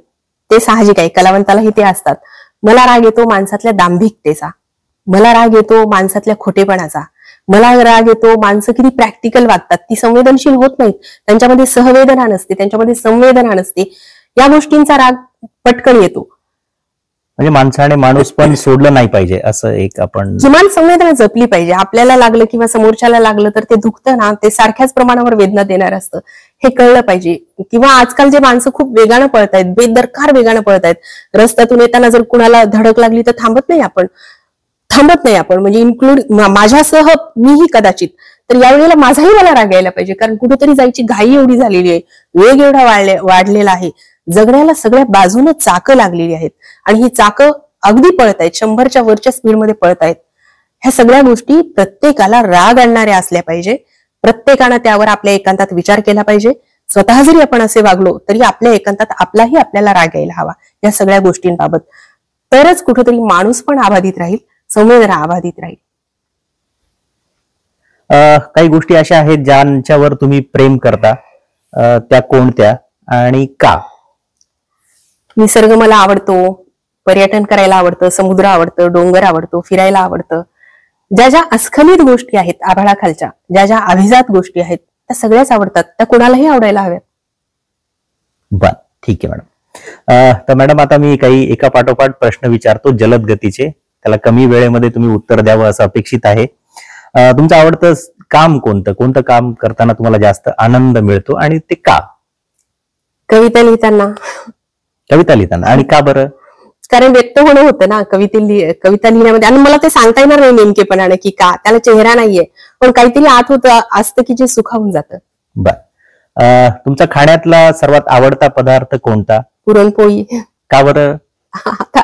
ते साहजिक आहे, कलावंतालाही ते असतात. मला राग येतो माणसातल्या दांभिकतेचा, मला राग येतो माणसातल्या खोटेपणाचा, मला राग येतो माणसं किती प्रॅक्टिकल वागतात, ती संवेदनशील होत नाहीत, त्यांच्यामध्ये सहवेदना नसते, त्यांच्यामध्ये संवेदना नसते, या गोष्टींचा राग पटकन येतो. म्हणजे माणसाने माणूस पण सोडलं नाही पाहिजे असं एक आपण किमान संवेदना जपली पाहिजे. आपल्याला लागलं किंवा समोरच्याला लागलं तर ते दुखतं ना, ते सारख्याच प्रमाणावर वेदना देणार असतं, हे कळलं पाहिजे. किंवा आजकाल जे माणसं खूप वेगानं पळतायत, बेदरकार वेगानं पळतायत, रस्त्यातून येताना जर कुणाला धडक लागली तर थांबत नाही आपण म्हणजे इन्क्लूड माझ्यासह मीही कदाचित, तर यावेळेला माझाही मला राग यायला पाहिजे, कारण कुठेतरी जायची घाई एवढी झालेली आहे, वेग एवढा वाढलेला आहे, जगण्याला सगळ्या बाजूने चाकं लागलेली आहेत आणि ही चाकं अगदी पळतायत, 100च्या वरच्या स्पीडमध्ये पळतायत. ह्या सगळ्या गोष्टी प्रत्येकाला राग आणणाऱ्या असल्या पाहिजे. प्रत्येकानं त्यावर आपल्या एकांतात विचार केला पाहिजे. स्वतः जरी आपण असे वागलो तरी आपल्या एकांतात आपल्याला राग यायला हवा या सगळ्या गोष्टींबाबत. तरच कुठेतरी माणूस पण अबाधित राहील, संवेदना अबाधित राहील. काही गोष्टी अशा आहेत ज्यांच्यावर तुम्ही प्रेम करता, त्या कोणत्या आणि का? निसर्ग मला आवडतो, पर्यटन करायला आवडतं, समुद्र आवडतं, डोंगर आवडतो, फिरायला आवडतं. ज्या ज्या अस्खलित गोष्टी आहेत आभाळाखालच्या, ज्या ज्या अभिजात गोष्टी आहेत, त्या सगळ्याच आवडतात, त्या कोणालाही आवडायला हव्यात. बर, ठीक आहे मॅडम. तर मॅडम आता मी काही एका पाठोपाठ प्रश्न विचारतो जलद गतीचे, त्याला कमी वेळेमध्ये तुम्ही उत्तर द्यावं असं अपेक्षित आहे. तुमचं आवडतं काम कोणतं, कोणतं काम करताना तुम्हाला जास्त आनंद मिळतो आणि ते का? कविता लिहिताना. कविता लिहिताना, आणि का बरं? कारण व्यक्त होणं होतं ना कविता लिहिण्यामध्ये, आणि मला ते सांगता येणार नाही नेमकेपणाने की का, त्याला चेहरा नाहीये, पण काहीतरी आत होतं असतं की जे सुखावून जातं. बर, तुमचा खाण्यातला सर्वात आवडता पदार्थ कोणता? पुरणपोळी. का बरं? आता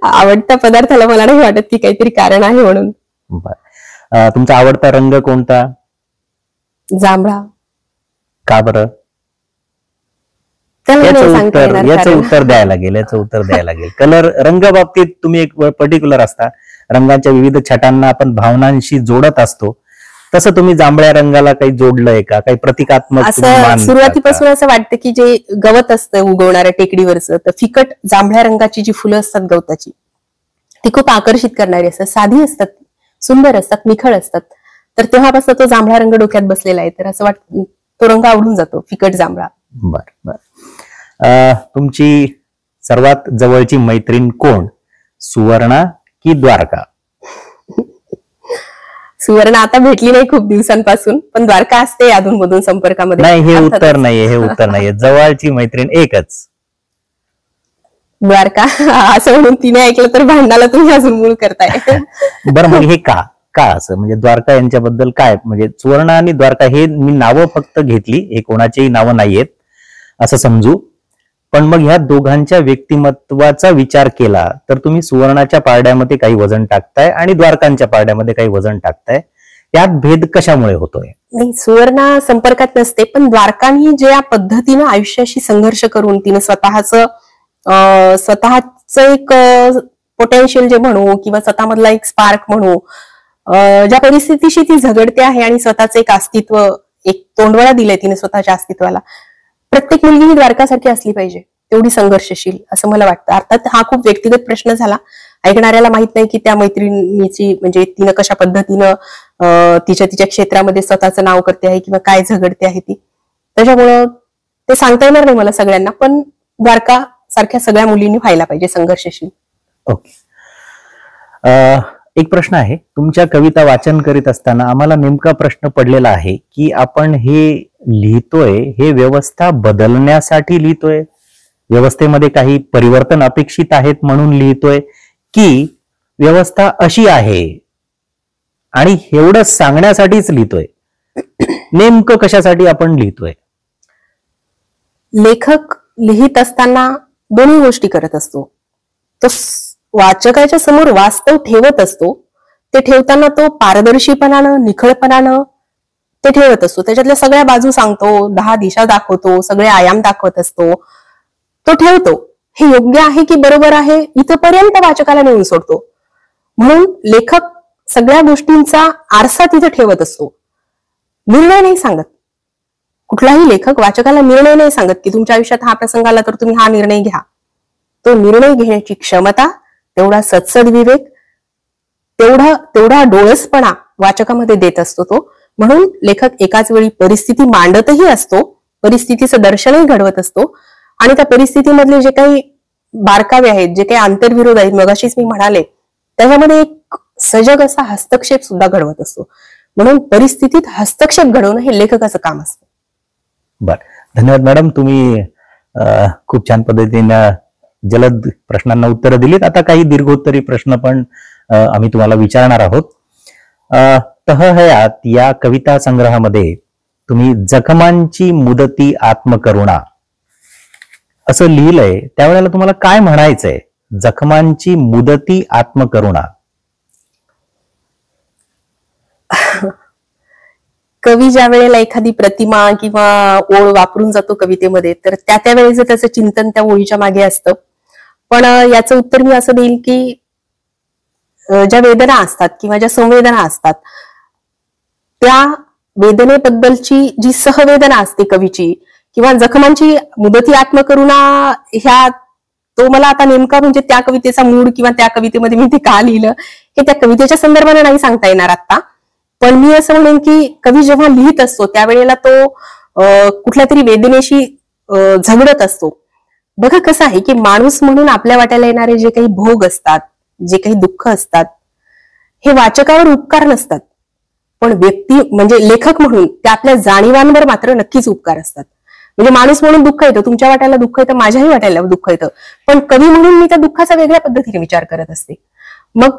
आवडत्या पदार्थाला मला नाही वाटत की काहीतरी कारण आहे म्हणून. बर, तुमचा आवडता रंग कोणता? जांभळा. का बरं? याचं उत्तर द्यायला लागेल. कलर रंग बाबतीत तुम्ही एक पर्टिक्युलर असता, रंगांच्या विविध छटांना आपण भावनांशी जोडत असतो, तसं तुम्ही जांभळ्या रंगाला काही जोडलंय का? काही प्रतिकात्मक? असं सुरुवातीपासून असं वाटतं की जे गवत असतं उगवणाऱ्या टेकडीवरचं, तर फिकट जांभळ्या रंगाची जी फुलं असतात गवताची, ती खूप आकर्षित करणारी असतात, साधी असतात, सुंदर असतात, निखळ असतात. तर तेव्हापासून तो जांभळा रंग डोक्यात बसलेला आहे, तर असं वाटतं तो रंग आवडून जातो, फिकट जांभळा. बर. तुमची सर्वात जवळची मैत्रीण कोण, सुवर्णा की द्वारका? सुवर्ण आता भेटली नाही खूप दिवसांपासून, पण द्वारका असते अधूनमधून संपर्कामध्ये. नाही, हे उत्तर नाहीये. जवळची मैत्रीण एकच. द्वारका. असं म्हणून तिने ऐकलं तर भांडाला तुम्ही अजून मूळ करताय. बरं, मग हे का असं, म्हणजे द्वारका यांच्याबद्दल काय, म्हणजे सुवर्ण आणि द्वारका हे मी नावं फक्त घेतली, हे कोणाचेही नावं नाहीयेत असं समजू. पण मग ह्या दोघांच्या व्यक्तिमत्वाचा विचार केला तर तुम्ही सुवर्णाच्या पारड्यामध्ये काही वजन टाकताय आणि द्वारकांच्या पारड्यामध्ये काही वजन टाकताय. यात भेद कशामुळे होतोय? नाही, सुवर्ण संपर्कात नसते, पण द्वारकांनी ज्या पद्धतीनं आयुष्याशी संघर्ष करून तिनं स्वतःच एक पोटेन्शियल जे म्हणू किंवा स्वतःमधला एक स्पार्क म्हणू, ज्या परिस्थितीशी ती झगडते आहे आणि स्वतःच एक अस्तित्व, एक तोंडवळा दिलाय तिने स्वतःच्या अस्तित्वाला. प्रत्येक मुलगी ही द्वारकासारखी असली पाहिजे, तेवढी संघर्षशील, असं मला वाटतं. अर्थात हा खूप व्यक्तिगत प्रश्न झाला, ऐकणाऱ्याला माहित नाही की त्या मैत्रिणीची म्हणजे तिनं कशा पद्धतीनं तिच्या क्षेत्रामध्ये स्वतःचं नाव करते आहे किंवा काय झगडते आहे ती, त्याच्यामुळं ते सांगता येणार नाही मला सगळ्यांना, पण द्वारका सारख्या सगळ्या मुलींनी व्हायला पाहिजे संघर्षशील. ओके. एक प्रश्न आहे, तुमच्या कविता वाचन करीत असताना आम्हाला नेमका प्रश्न पडलेला आहे की आपण हे लिहितोय, हे व्यवस्था बदलण्यासाठी लिहितोय, व्यवस्थेमध्ये काही परिवर्तन अपेक्षित आहेत म्हणून लिहितोय, की व्यवस्था अशी आहे आणि एवढं सांगण्यासाठीच लिहितोय? नेमकं कशासाठी आपण लिहितोय? लेखक लिहित असताना दोन्ही गोष्टी करत असतो. तो वाचकाच्या समोर वास्तव ठेवत असतो, ते ठेवताना तो पारदर्शीपणानं, निखळपणानं ते ठेवत असतो. त्याच्यातल्या सगळ्या बाजू सांगतो, 10 दिशा दाखवतो, सगळे आयाम दाखवत असतो, तो ठेवतो. हे योग्य आहे की बरोबर आहे इथपर्यंत वाचकाला नेऊन सोडतो. म्हणून लेखक सगळ्या गोष्टींचा आरसा तिथे ठेवत असतो, निर्णय नाही सांगत. कुठलाही लेखक वाचकाला निर्णय नाही सांगत की तुमच्या आयुष्यात हा प्रसंग आला तर तुम्ही हा निर्णय घ्या. तो निर्णय घेण्याची क्षमता, तेवढा सत्सद विवेक, तेवढा डोळसपणा वाचकामध्ये देत असतो तो. म्हणून लेखक एकाच वेळी परिस्थिती मांडतही असतो, परिस्थितीचं दर्शनही घडवत असतो, आणि त्या परिस्थितीमधले जे काही बारकावे आहेत, जे काही आंतरविरोध आहेत, मगाशीच मी म्हणाले, त्याच्यामध्ये एक सजग असा हस्तक्षेप सुद्धा घडवत असतो. म्हणून परिस्थितीत हस्तक्षेप घडवणं हे लेखकाचं काम असतं. बर, धन्यवाद मॅडम. तुम्ही खूप छान पद्धतीनं जलद प्रश्नांना उत्तरं दिलीत. आता काही दीर्घोत्तरी प्रश्न पण आम्ही तुम्हाला विचारणार आहोत. तहहयात या कविता संग्रहामध्ये तुम्ही जखमांची मुदती आत्मकरुणा असं लिहिलंय, त्यावेळेला तुम्हाला काय म्हणायचंय? जखमांची मुदती आत्मकरुणा. कवी ज्या वेळेला एखादी प्रतिमा किंवा ओळ वापरून जातो कवितेमध्ये, तर त्या वेळेचं त्याचं चिंतन त्या ओळीच्या मागे असतं. पण याचं उत्तर मी असं देईल की ज्या वेदना असतात किंवा ज्या संवेदना असतात, त्या वेदनेबद्दलची जी सहवेदना असते कवीची, किंवा जखमांची मुदती आत्मकरुणा, ह्या तो मला आता नेमका म्हणजे त्या कवितेचा मूड किंवा त्या कवितेमध्ये मी ते का लिहिलं हे त्या कवितेच्या संदर्भाने नाही सांगता येणार आता. पण मी असं म्हणेन की कवी जेव्हा लिहित असतो त्यावेळेला तो कुठल्या तरी वेदनेशी झगडत असतो. बघा कसं आहे की माणूस म्हणून आपल्या वाट्याला येणारे जे काही भोग असतात, जे काही दुःख असतात, हे वाचकावर उपकार नसतात, पण व्यक्ती म्हणजे लेखक म्हणून त्या आपल्या जाणीवांवर मात्र नक्कीच उपकार असतात. म्हणजे माणूस म्हणून दुःख येतं, तुमच्या वाट्याला दुःख येतं, माझ्याही वाट्याला दुःख येतं, पण कवी म्हणून मी त्या दुःखाचा वेगळ्या पद्धतीने विचार करत असते. मग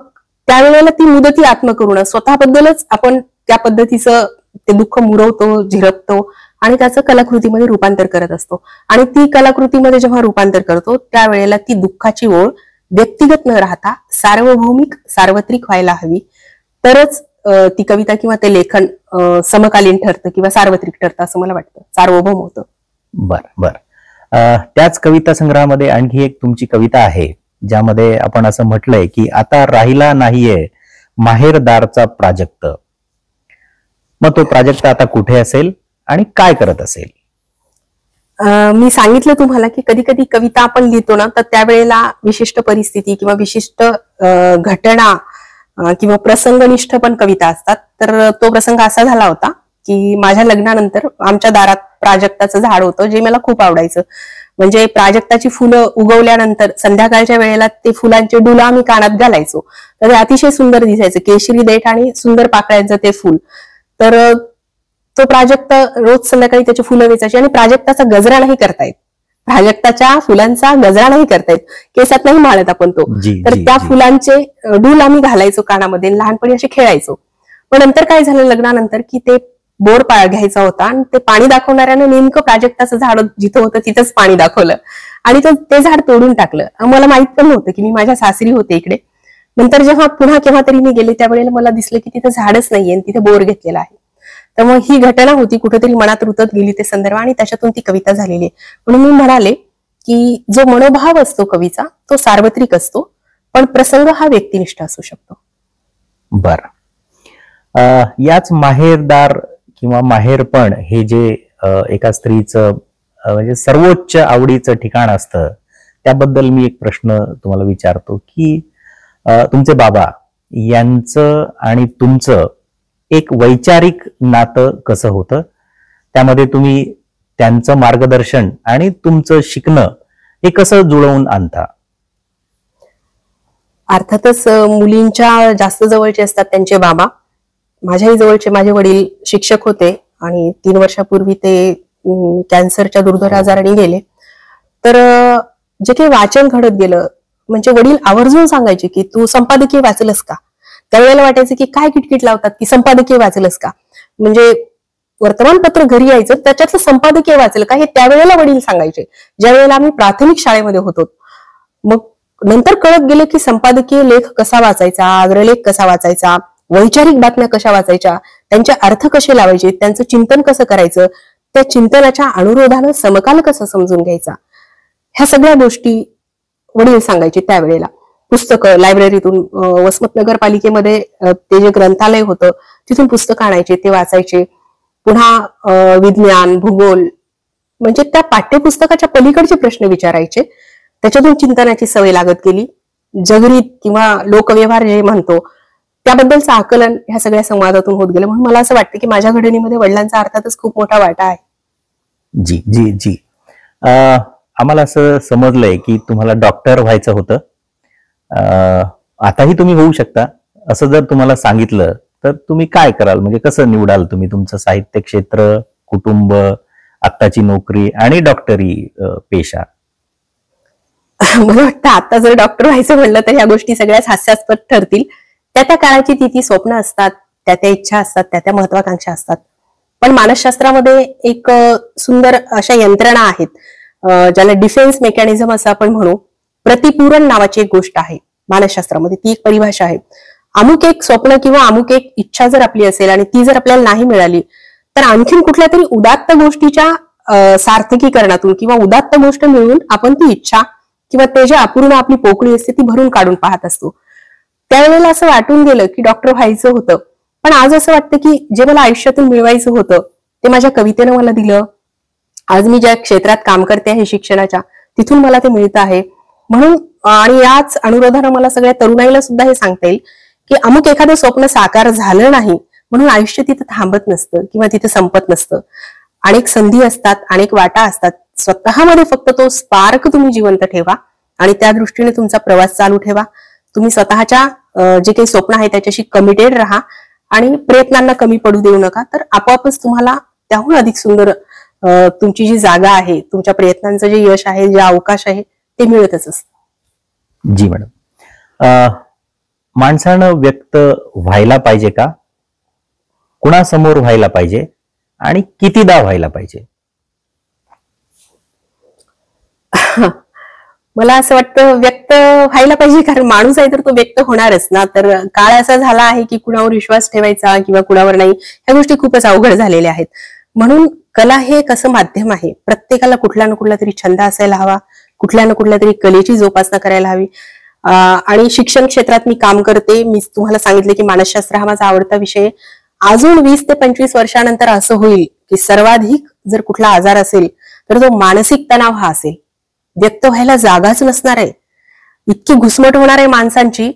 त्यावेळेला ती मुदती आत्मकरुणा स्वतःबद्दलच आपण त्या पद्धतीचं ते दुःख मुरवतो, झिरपतो आणि त्याचं कलाकृतीमध्ये रूपांतर करत असतो. आणि ती कलाकृतीमध्ये जेव्हा रूपांतर करतो त्यावेळेला ती दुःखाची ओळ व्यक्तिगत न राहता सार्वभौमिक, सार्वत्रिक व्हायला हवी, तरच ती कविता किंवा ते लेखन समकालीन ठरतं किंवा सार्वत्रिक ठरतं असं मला वाटतं, सार्वभौम होतं. बर. त्याच कविता संग्रहामध्ये आणखी एक तुमची कविता आहे ज्यामध्ये आपण असं म्हटलंय की आता राहिला नाहीये माहेरदारचा प्राजक्त. मग तो प्राजक्त आता कुठे असेल आणि काय करत असेल? मी सांगितलं तुम्हाला की कधी कधी कविता आपण लिहितो ना, तर त्यावेळेला विशिष्ट परिस्थिती किंवा विशिष्ट घटना किंवा प्रसंगनिष्ठ पण कविता असतात. तर तो प्रसंग असा झाला होता की माझ्या लग्नानंतर आमच्या दारात प्राजक्ताचं झाड होतं जे मला खूप आवडायचं. म्हणजे प्राजक्ताची फुलं उगवल्यानंतर संध्याकाळच्या वेळेला ते फुलांचे डुला आम्ही कानात घालायचो, तर ते अतिशय सुंदर दिसायचं, केशरी देठ आणि सुंदर पाकळ्यांचं ते फुल. तर तो प्राजक्त रोज संध्याकाळी त्याची फुलं वेचायची आणि प्राजक्ताचा गजरा नाही करतायत, प्राजक्ताच्या फुलांचा गजरा नाही करतायत, केसात नाही माळत आपण तो. तर त्या फुलांचे डूल आम्ही घालायचो कानामध्ये, लहानपणी असे खेळायचो. पण नंतर काय झालं लग्नानंतर की ते बोर घ्यायचा होता आणि ते पाणी दाखवणाऱ्याने नेमकं प्राजक्ताचं झाड जिथं होतं तिथंच पाणी दाखवलं आणि ते झाड तोडून टाकलं. मला माहित पण नव्हतं की मी माझ्या सासरी होते इकडे. नंतर जेव्हा पुन्हा केव्हा तरी मी गेले त्यावेळेला मला दिसलं की तिथं झाडच नाहीये, तिथे बोर घेतलेला आहे. तर मग ही घटना होती, कुठेतरी मनात रुतत गेली ते संदर्भ आणि त्याच्यातून ती कविता झालेली आहे. म्हणून मी म्हणाले की जो मनोभाव असतो कवीचा तो सार्वत्रिक असतो, पण प्रसंग हा व्यक्तिनिष्ठ असू शकतो. बर. याच माहेरदार किंवा माहेरपण हे जे एका स्त्रीचं म्हणजे सर्वोच्च आवडीचं ठिकाण असतं, त्याबद्दल मी एक प्रश्न तुम्हाला विचारतो की तुमचे बाबा यांचं आणि तुमचं एक वैचारिक नातं कसं होतं? त्यामध्ये तुम्ही त्यांचं मार्गदर्शन आणि तुमचं शिकणं हे कसं जुळवून आणता? अर्थातच मुलींच्या जास्त जवळचे असतात त्यांचे बाबा. माझ्याही जवळचे माझे वडील शिक्षक होते आणि 3 वर्षापूर्वी ते कॅन्सरच्या दुर्धर आजाराने गेले. तर जे काही वाचन घडत गेलं, म्हणजे वडील आवर्जून सांगायचे की तू संपादकीय वाचलंस का? त्यावेळेला वाटायचं की काय किटकिट लावतात की संपादकीय वाचलंस का, म्हणजे वर्तमानपत्र घरी यायचं त्याच्यातलं संपादकीय वाचलं का, हे त्यावेळेला वडील सांगायचे ज्या वेळेला आम्ही प्राथमिक शाळेमध्ये होतो. मग नंतर कळत गेले की संपादकीय लेख कसा वाचायचा, अग्रलेख कसा वाचायचा, वैचारिक बातम्या कशा वाचायच्या, त्यांचे अर्थ कसे लावायचे, त्यांचं चिंतन कसं करायचं, त्या चिंतनाच्या अनुरोधानं समकाल कसं समजून घ्यायचा, ह्या सगळ्या गोष्टी वडील सांगायचे त्यावेळेला. पुस्तकं लायब्ररीतून, वसमत नगरपालिकेमध्ये ते जे ग्रंथालय होतं तिथून पुस्तकं आणायचे, ते वाचायचे. पुन्हा विज्ञान, भूगोल म्हणजे त्या पाठ्यपुस्तकाच्या पलीकडचे प्रश्न विचारायचे. त्याच्यातून चिंतनाची सवय लागत गेली. जगरीत किंवा लोकव्यवहार जे म्हणतो त्याबद्दलचं आकलन ह्या सगळ्या संवादातून होत गेलं. म्हणून मला असं वाटतं की माझ्या घडणीमध्ये वडिलांचा अर्थातच खूप मोठा वाटा आहे. जी जी जी आम्हाला असं समजलंय की तुम्हाला डॉक्टर व्हायचं होतं. आताही तुम्ही होऊ शकता. असं जर तुम्हाला सांगितलं तर तुम्ही काय कराल? म्हणजे कसं निवडाल तुम्ही तुमचं साहित्य क्षेत्र, कुटुंब, आत्ताची नोकरी आणि डॉक्टरी पेशा? मला वाटतं आता जर डॉक्टर व्हायचं म्हणलं तर ह्या गोष्टी सगळ्याच हास्यास्पद ठरतील. त्या काळाची ती स्वप्न असतात, त्या इच्छा असतात, त्या महत्वाकांक्षा असतात. पण मानसशास्त्रामध्ये एक सुंदर अशा यंत्रणा आहेत ज्याला डिफेन्स मेकॅनिझम असं आपण म्हणू. प्रतिपूरण नावाची एक गोष्ट आहे मानसशास्त्रामध्ये, ती एक परिभाषा आहे. अमुक एक स्वप्न किंवा अमुक एक इच्छा जर आपली असेल आणि ती जर आपल्याला नाही मिळाली तर आणखीन कुठल्या तरी उदात्त गोष्टीच्या सार्थकीकरणातून किंवा उदात्त गोष्ट मिळून आपण ती इच्छा किंवा ते जे अपूर्ण आपली पोकळी असते ती भरून काढून पाहत असतो. त्यावेळेला असं वाटून गेलं की डॉक्टर व्हायचं होतं, पण आज असं वाटतं की जे मला आयुष्यातून मिळवायचं होतं ते माझ्या कवितेनं मला दिलं. आज मी ज्या क्षेत्रात काम करते आहे शिक्षणाच्या, तिथून मला ते मिळतं आहे. म्हणून आणि याच अनुरोधानं मला सगळ्या तरुणाईला सुद्धा हे सांगता येईल की अमुक एखादं स्वप्न साकार झालं नाही म्हणून आयुष्य तिथं थांबत नसतं किंवा तिथं संपत नसतं. अनेक संधी असतात, अनेक वाटा असतात. स्वतःमध्ये फक्त तो स्पार्क तुम्ही जिवंत ठेवा आणि त्या दृष्टीने तुमचा प्रवास चालू ठेवा. तुम्ही स्वतःच्या जे काही स्वप्न आहे त्याच्याशी कमिटेड राहा आणि प्रयत्नांना कमी पडू देऊ नका. तर आपोआपच तुम्हाला त्याहून अधिक सुंदर तुमची जी जागा आहे, तुमच्या प्रयत्नांचं जे यश आहे, जे अवकाश आहे ते मिळतच असतं. जी मॅडम, माणसानं व्यक्त व्हायला पाहिजे का? कुणासमोर व्हायला पाहिजे आणि कितीदा व्हायला पाहिजे? मला असं वाटतं व्यक्त व्हायला पाहिजे, कारण माणूस आहे तर तो व्यक्त होणारच ना. तर काळ असा झाला आहे की कुणावर विश्वास ठेवायचा किंवा कुणावर नाही, ह्या गोष्टी खूपच अवघड झालेल्या आहेत. म्हणून कला हे एक असं माध्यम आहे, प्रत्येकाला कुठला ना कुठला तरी छंद असायला हवा, कुठल्या ना कुठल्या तरी कलेची जोपासना करायला हवी. आणि शिक्षण क्षेत्रात मी काम करते. मी तुम्हाला सांगितलं की मानसशास्त्र हा माझा आवडता विषय. अजून 20 ते 25 वर्षानंतर असं होईल की सर्वाधिक जर कुठला आजार असेल तर तो मानसिक तणाव हा असेल. व्यक्त व्हायला जागाच नसणार आहे, इतकी घुसमट होणार आहे माणसांची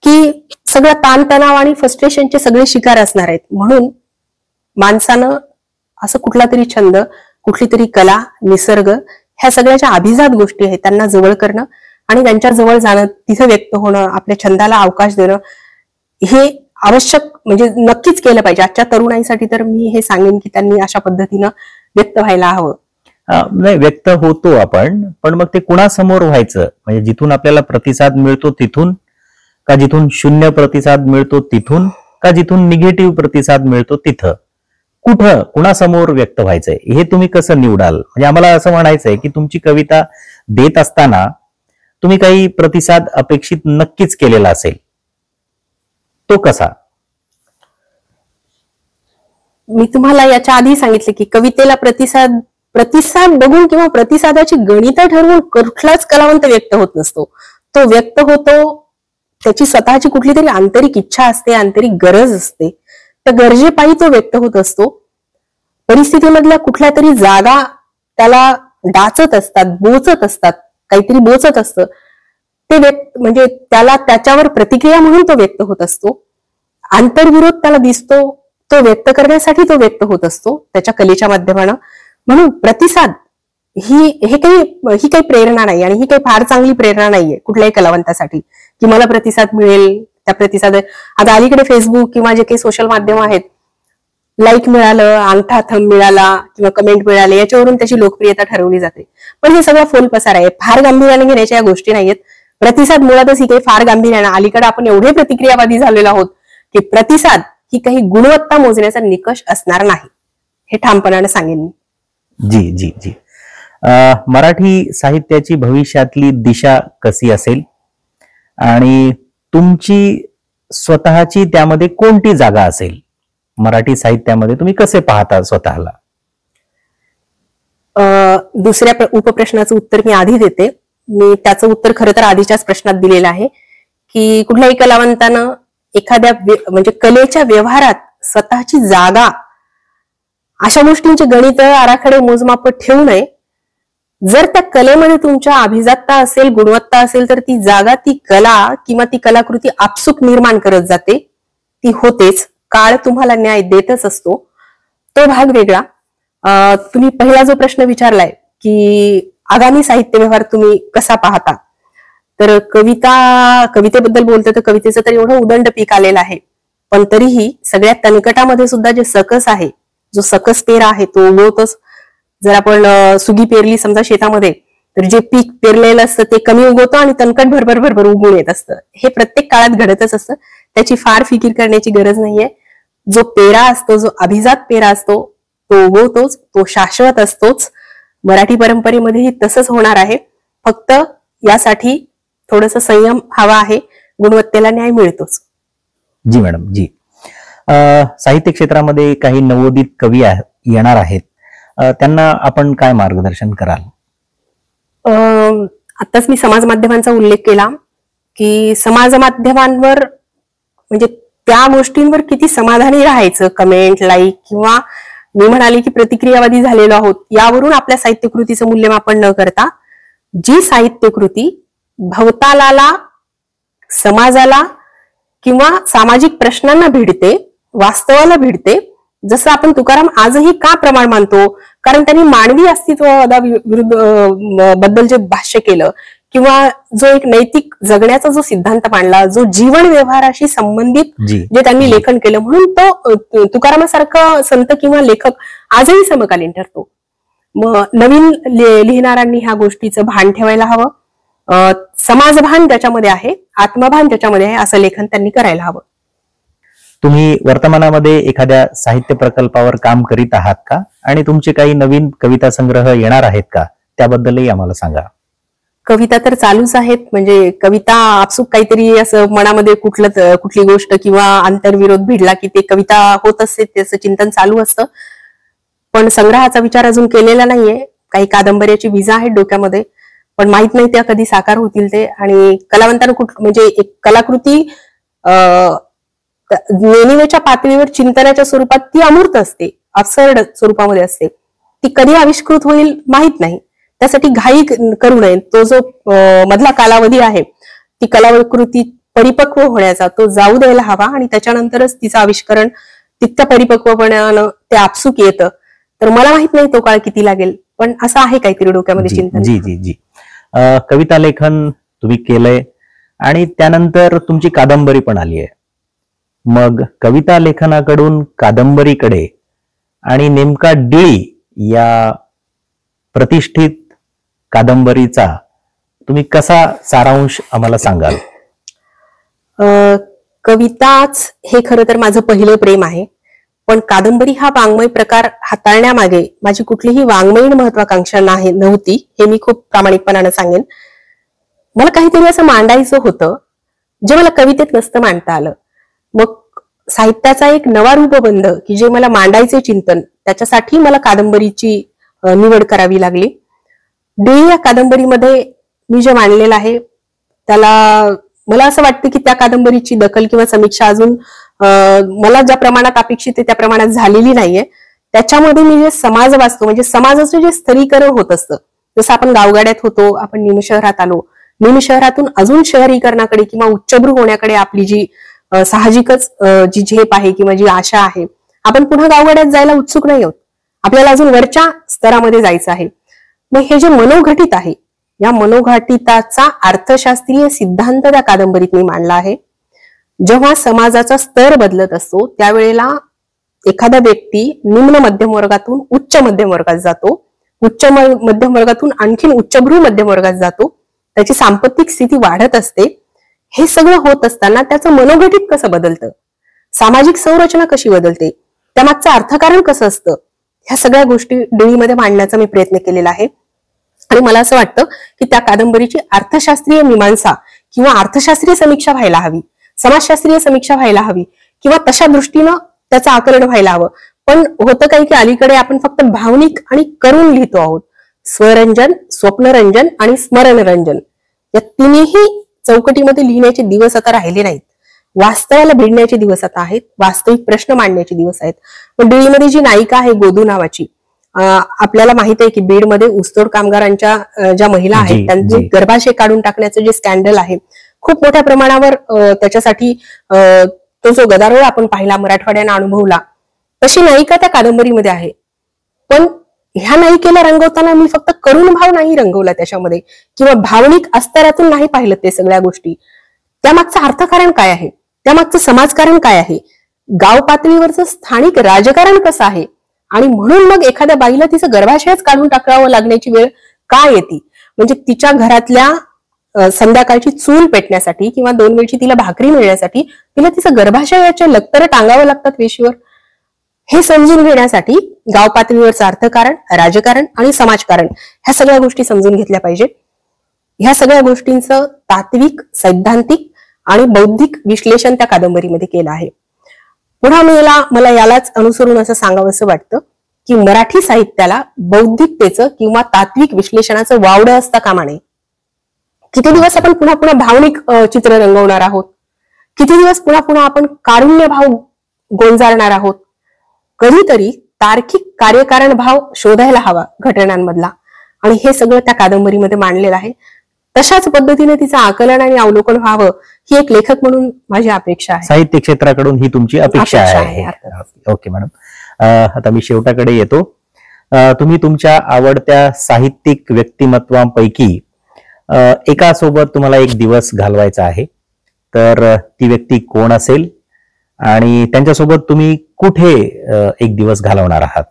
की सगळा ताणतणाव आणि फ्रस्ट्रेशनचे सगळे शिकार असणार आहेत. म्हणून माणसानं असं कुठला तरी छंद, कुठली तरी कला, निसर्ग, ह्या सगळ्याच्या अभिजात गोष्टी आहेत त्यांना जवळ करणं आणि त्यांच्या जवळ जाणं, तिथं व्यक्त होणं, आपल्या छंदाला अवकाश देणं हे आवश्यक म्हणजे नक्कीच केलं पाहिजे. आजच्या तरुणाईसाठी तर मी हे सांगेन की त्यांनी अशा पद्धतीनं व्यक्त व्हायला हवं. नाही, व्यक्त होतो आपण, पण मग ते कुणासमोर व्हायचं? म्हणजे जिथून आपल्याला प्रतिसाद मिळतो तिथून, का जिथून शून्य प्रतिसाद मिळतो तिथून, का जिथून निगेटिव्ह प्रतिसाद मिळतो तिथं? कुठं, कुणासमोर व्यक्त व्हायचंय हे तुम्ही कसं निवडाल? म्हणजे आम्हाला असं म्हणायचंय की तुमची कविता देत असताना तुम्ही काही प्रतिसाद अपेक्षित नक्कीच केलेला असेल, तो कसा? मी तुम्हाला याच्या आधी सांगितले की कवितेला प्रतिसाद बघून किंवा प्रतिसादाची गणितं ठरवून कुठलाच कलावंत व्यक्त होत नसतो. तो व्यक्त होतो, त्याची स्वतःची कुठली तरी आंतरिक इच्छा असते, आंतरिक गरज असते, त्या गरजेपायी तो व्यक्त होत असतो. परिस्थितीमधल्या कुठल्या तरी जागा त्याला डाचत असतात, बोचत असतात, काहीतरी बोचत असतं, ते व्यक्त म्हणजे त्याला त्याच्यावर प्रतिक्रिया म्हणून तो व्यक्त होत असतो. आंतरविरोध त्याला दिसतो, तो व्यक्त करण्यासाठी तो व्यक्त होत असतो त्याच्या कलेच्या माध्यमानं. म्हणून प्रतिसाद ही काही प्रेरणा नाही आणि ही काही फार चांगली प्रेरणा नाहीये कुठल्याही कलावंतासाठी की मला प्रतिसाद मिळेल. त्या प्रतिसाद आता अलीकडे फेसबुक किंवा जे काही सोशल माध्यम आहेत, लाईक मिळालं, अंगठा थंब मिळाला किंवा कमेंट मिळाले, याच्यावरून त्याची लोकप्रियता ठरवली जाते. पण हे सगळं फोलपसार आहे, फार गांभीर्याने घेण्याच्या या गोष्टी नाहीयेत. प्रतिसाद मुळातच ही काही फार गांभीर्याने, अलीकडे आपण एवढे प्रतिक्रियावादी झालेलो आहोत की प्रतिसाद ही काही गुणवत्ता मोजण्याचा निकष असणार नाही, हे ठामपणाने सांगेन मी. जी जी जी मराठी साहित्याची भविष्यातली दिशा कशी असेल आणि तुमची स्वतःची त्यामध्ये कोणती जागा असेल? मराठी साहित्यामध्ये तुम्ही कसे पाहता स्वतःला? दुसऱ्या उपप्रश्नाचं उत्तर मी आधी देते. मी त्याचं उत्तर खरं तर आधीच्याच प्रश्नात दिलेलं आहे की कुठल्याही कलावंतानं एखाद्या म्हणजे कलेच्या व्यवहारात स्वतःची जागा, अशा गोष्टींचे गणित, आराखडे, मोजमाप ठेवू नये. जर त्या कलेमध्ये तुमच्या अभिजातता असेल, गुणवत्ता असेल, तर ती जागा, ती कला किंवा ती कलाकृती आपसूक निर्माण करत जाते. ती होतेच, काळ तुम्हाला न्याय देतच असतो, तो भाग वेगळा. तुम्ही पहिला जो प्रश्न विचारलाय की आगामी साहित्य व्यवहार तुम्ही कसा पाहता, तर कवितेबद्दल बोलतो तर कवितेचं तर एवढं उदंड पीक आलेलं आहे, पण तरीही सगळ्या तणकटामध्ये सुद्धा जे सकस आहे, जो सकस पेरा आहे तो उगवतोच. जर आपण सुगी पेरली समजा शेतामध्ये, तर जे पीक पेरलेलं असतं ते कमी उगवतं आणि तणकट भरभर भरभर उगवून येत असतं. हे प्रत्येक काळात घडतच असतं, त्याची फार फिकीर करण्याची गरज नाहीये. जो पेरा असतो, जो अभिजात पेरा असतो, तो उगवतोच, तो शाश्वत असतोच. मराठी परंपरेमध्येही तसंच होणार आहे. फक्त यासाठी थोडंसं संयम हवा आहे, गुणवत्तेला न्याय मिळतोच. जी मॅडम, जी. साहित्य क्षेत्रामध्ये काही नवोदित कवी येणार आहेत, त्यांना आपण काय मार्गदर्शन कराल? आताच मी समाज माध्यमांचा उल्लेख केला की समाज माध्यमांवर म्हणजे त्या गोष्टींवर किती समाधानी राहायचं, कमेंट, लाईक किंवा मी म्हणाले की प्रतिक्रियावादी झालेलो आहोत, यावरून आपल्या साहित्यकृतीचं मूल्यमापन न करता जी साहित्यकृती भवतालाला, समाजाला किंवा सामाजिक प्रश्नांना भिडते, वास्तवाला भिडते. जसं आपण तुकाराम आजही का प्रमाण मानतो, कारण त्यांनी मानवी अस्तित्ववादा विरुद्ध बद्दल जे भाष्य केलं, किंवा जो एक नैतिक जगण्याचा जो सिद्धांत मांडला, जो जीवन व्यवहाराशी संबंधित जे त्यांनी लेखन केलं, म्हणून तो तुकारामासारखा संत किंवा लेखक आजही समकालीन ठरतो. मग नवीन लिहिणाऱ्यांनी ह्या गोष्टीचं भान ठेवायला हवं. समाजभान ज्याच्यामध्ये आहे, आत्मभान ज्याच्यामध्ये आहे, असं लेखन त्यांनी करायला हवं. तुम्ही वर्तमानामध्ये एखाद्या साहित्य प्रकल्पावर काम करीत आहात का, आणि तुमचे काही नवीन कविता संग्रह येणार आहेत का, त्याबद्दलही आम्हाला सांगा. कविता तर चालूच आहेत. म्हणजे कविता आपसूक काहीतरी असं मनामध्ये कुठली गोष्ट किंवा आंतरविरोध भिडला की ते कविता होत असते, त्याचं चिंतन चालू असतं. पण संग्रहाचा विचार अजून केलेला नाहीये. काही कादंबऱ्याची बीजा आहेत डोक्यामध्ये, पण माहित नाही त्या कधी साकार होतील ते. आणि कलावंतांना म्हणजे एक कलाकृती नेणिवेच्या पातळीवर चिंतनाच्या स्वरूपात ती अमूर्त असते, अब्सर्ड स्वरूपामध्ये असते. ती कधी आविष्कृत होईल माहित नाही. त्यासाठी घाई करू नये. तो जो मधला कालावधी आहे, ती कलाकृती परिपक्व होण्याचा तो जाऊ द्यायला हवा, आणि त्याच्यानंतरच तिचं आविष्करण तितक्या परिपक्वपणानं ते आपसूक येतं. तर मला माहित नाही तो काळ किती लागेल, पण असं आहे काहीतरी डोक्यामध्ये चिंतन. जी जी जी कविता लेखन तुम्ही केलंय, आणि त्यानंतर तुमची कादंबरी पण आली आहे. मग कविता लेखनाकडून कादंबरीकडे, आणि नेमका डिळी या प्रतिष्ठित कादंबरीचा तुम्ही कसा सारांश आम्हाला सांगाल? कविताच हे खरं तर माझं पहिलं प्रेम आहे, पण कादंबरी हा वाङ्मय प्रकार हाताळण्यामागे माझी कुठलीही वाङ्मयीन महत्वाकांक्षा नव्हती, हे मी खूप प्रामाणिकपणानं सांगेन. मला काहीतरी असं मांडायचं होतं जे मला कवितेत नसतं मांडता आलं. मग साहित्याचा एक नवा रूपबंध की जे मला मांडायचे चिंतन, त्याच्यासाठी मला कादंबरीची निवड करावी लागली. डिळी या कादंबरीमध्ये मी जे मांडलेलं आहे त्याला मला असं वाटतं की त्या कादंबरीची दखल किंवा समीक्षा अजून मला ज्या प्रमाणात अपेक्षित आहे त्या प्रमाणात झालेली नाहीये. त्याच्यामध्ये मी जे समाज वाचतो, म्हणजे समाजाचं जे स्तरीकरण होत असतं, जसं आपण गावगाड्यात होतो, आपण निमशहरात आलो, निमशहरातून अजून शहरीकरणाकडे किंवा उच्चभ्रू होण्याकडे आपली जी साहजिकच जी झेप आहे किंवा जी आशा आहे, आपण पुन्हा गावगाड्यात जायला उत्सुक नाही आहोत. आपल्याला अजून वरच्या स्तरामध्ये जायचं आहे. मग हे जे मनोघटित आहे, या मनोघटिताचा अर्थशास्त्रीय सिद्धांत त्या कादंबरीत मी मांडला आहे. जेव्हा समाजाचा स्तर बदलत असतो त्यावेळेला एखादा व्यक्ती निम्न मध्यम वर्गातून उच्च मध्यम वर्गात जातो, उच्च मध्यम वर्गातून आणखीन उच्चभ्रू मध्यम वर्गात जातो, त्याची सांपत्तिक स्थिती वाढत असते. हे सगळं होत असताना त्याचं मनोघटित कसं बदलतं, सामाजिक संरचना कशी बदलते, त्यामागचं अर्थकारण कसं असतं, ह्या सगळ्या गोष्टी डिळीमध्ये मांडण्याचा मी प्रयत्न केलेला आहे. आणि मला असं वाटतं की त्या कादंबरीची अर्थशास्त्रीय मीमांसा किंवा अर्थशास्त्रीय समीक्षा व्हायला हवी, समाजशास्त्रीय समीक्षा व्हायला हवी, किंवा तशा दृष्टीनं त्याचं आकलन व्हायला हवं. पण होतं काही की अलीकडे आपण फक्त भावनिक आणि करून लिहितो आहोत. स्वरंजन, स्वप्नरंजन आणि स्मरणरंजन या तिन्ही चौकटीमध्ये लिहिण्याचे दिवस आता राहिले नाहीत. वास्तवाला भिडण्याचे दिवस आता आहेत, वास्तविक प्रश्न मांडण्याचे दिवस आहेत. पण बीडमध्ये जी नायिका आहे गोदू नावाची, आपल्याला माहित आहे की बीडमध्ये ऊसतोड कामगारांच्या ज्या महिला आहेत त्यांचे गर्भाशय काढून टाकण्याचं जे स्कॅन्डल आहे, खूप मोठ्या प्रमाणावर त्याच्यासाठी तो जो गदारोळ आपण पाहिला, मराठवाड्यानं अनुभवला, तशी नायिका त्या कादंबरीमध्ये आहे. पण ह्या नायिकेला रंगवताना मी फक्त करुण भाव नाही रंगवला त्याच्यामध्ये, किंवा भावनिक अस्तरातून नाही पाहिलं ते सगळ्या गोष्टी. त्यामागचं अर्थकारण काय आहे, त्यामागचं समाजकारण काय आहे, गाव पातळीवरचं स्थानिक राजकारण कसं आहे, आणि म्हणून मग एखाद्या बाईला तिचं गर्भाशयच काढून टाकावं लागण्याची वेळ का येते. म्हणजे तिच्या घरातल्या संध्याकाळची चूल पेटण्यासाठी किंवा 2 वेळची तिला भाकरी मिळण्यासाठी तिला तिचं गर्भाशयाच्या लक्तर टांगावं लागतात वेशीवर. हे समजून घेण्यासाठी गाव पातळीवरचं अर्थकारण, राजकारण आणि समाजकारण ह्या सगळ्या गोष्टी समजून घेतल्या पाहिजेत. ह्या सगळ्या गोष्टींचं तात्विक, सैद्धांतिक आणि बौद्धिक विश्लेषण त्या कादंबरीमध्ये केलं आहे. पुन्हा मला यालाच अनुसरून असं सांगावंसं वाटतं की मराठी साहित्याला बौद्धिकतेचं किंवा तात्विक विश्लेषणाचं वावडं असता कामा नये. किती दिवस आपण पुन्हा पुन्हा भावनिक चित्र रंगवणार आहोत, किती दिवस पुन्हा पुन्हा आपण कारुण्य भाव गोंजारणार आहोत. कधीतरी तार्किक कार्यकारण भाव शोधायला हवा घटनांमधला, आणि हे सगळं त्या कादंबरीमध्ये मांडलेलं आहे. तशाच पद्धतीने तिचं आकलन आणि अवलोकन व्हावं ही एक लेखक म्हणून माझी अपेक्षा आहे. साहित्य क्षेत्राकडून ही तुमची अपेक्षा आहे. अर्थात. ओके मॅडम, आता मी शेवटाकडे येतो. तुम्ही तुमच्या आवडत्या साहित्यिक व्यक्तिमत्वांपैकी एकासोबत तुम्हाला एक दिवस घालवायचा आहे, तर ती व्यक्ती कोण असेल आणि त्यांच्यासोबत तुम्ही कुठे एक दिवस घालवणार आहात?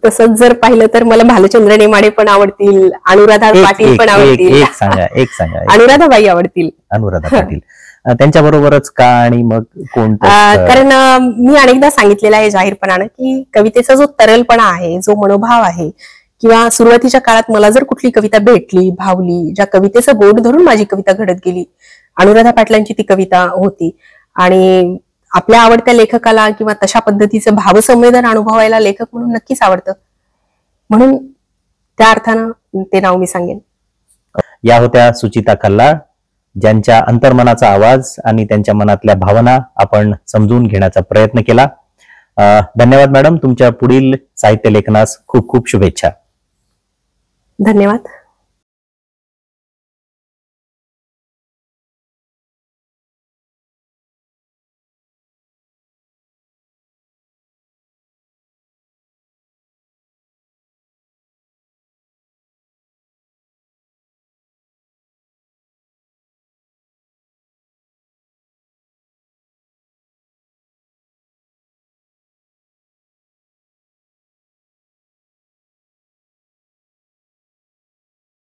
तसंच जर पाहिलं तर मला भालचंद्र नेमाडे पण आवडतील, अनुराधा पाटील पण आवडतील. एक सांगा. अनुराधाबाई आवडतील. अनुराधा पाटील त्यांच्याबरोबरच का आणि मग कोणतं? कारण मी अनेकदा सांगितलेलं आहे जाहीरपणानं की कवितेचा जो तरलपणा आहे, जो मनोभाव आहे, किंवा सुरुवातीच्या काळात मला जर कुठली कविता भेटली, भावली, ज्या कवितेचं बोट धरून माझी कविता घडत गेली, अनुराधा पाटलांची ती कविता होती. आणि आपल्या आवडत्या लेखकाला किंवा तशा पद्धतीचं भावसंवेदन अनुभवायला लेखक म्हणून नक्कीच आवडतं, म्हणून त्या अर्थानं ते नाव मी सांगेन. या होत्या सुचिता कल्लाळ, ज्यांच्या अंतर्मनाचा आवाज आणि त्यांच्या मनातल्या भावना आपण समजून घेण्याचा प्रयत्न केला. धन्यवाद मॅडम. तुमच्या पुढील साहित्य लेखनास खूप खूप शुभेच्छा. धन्यवाद.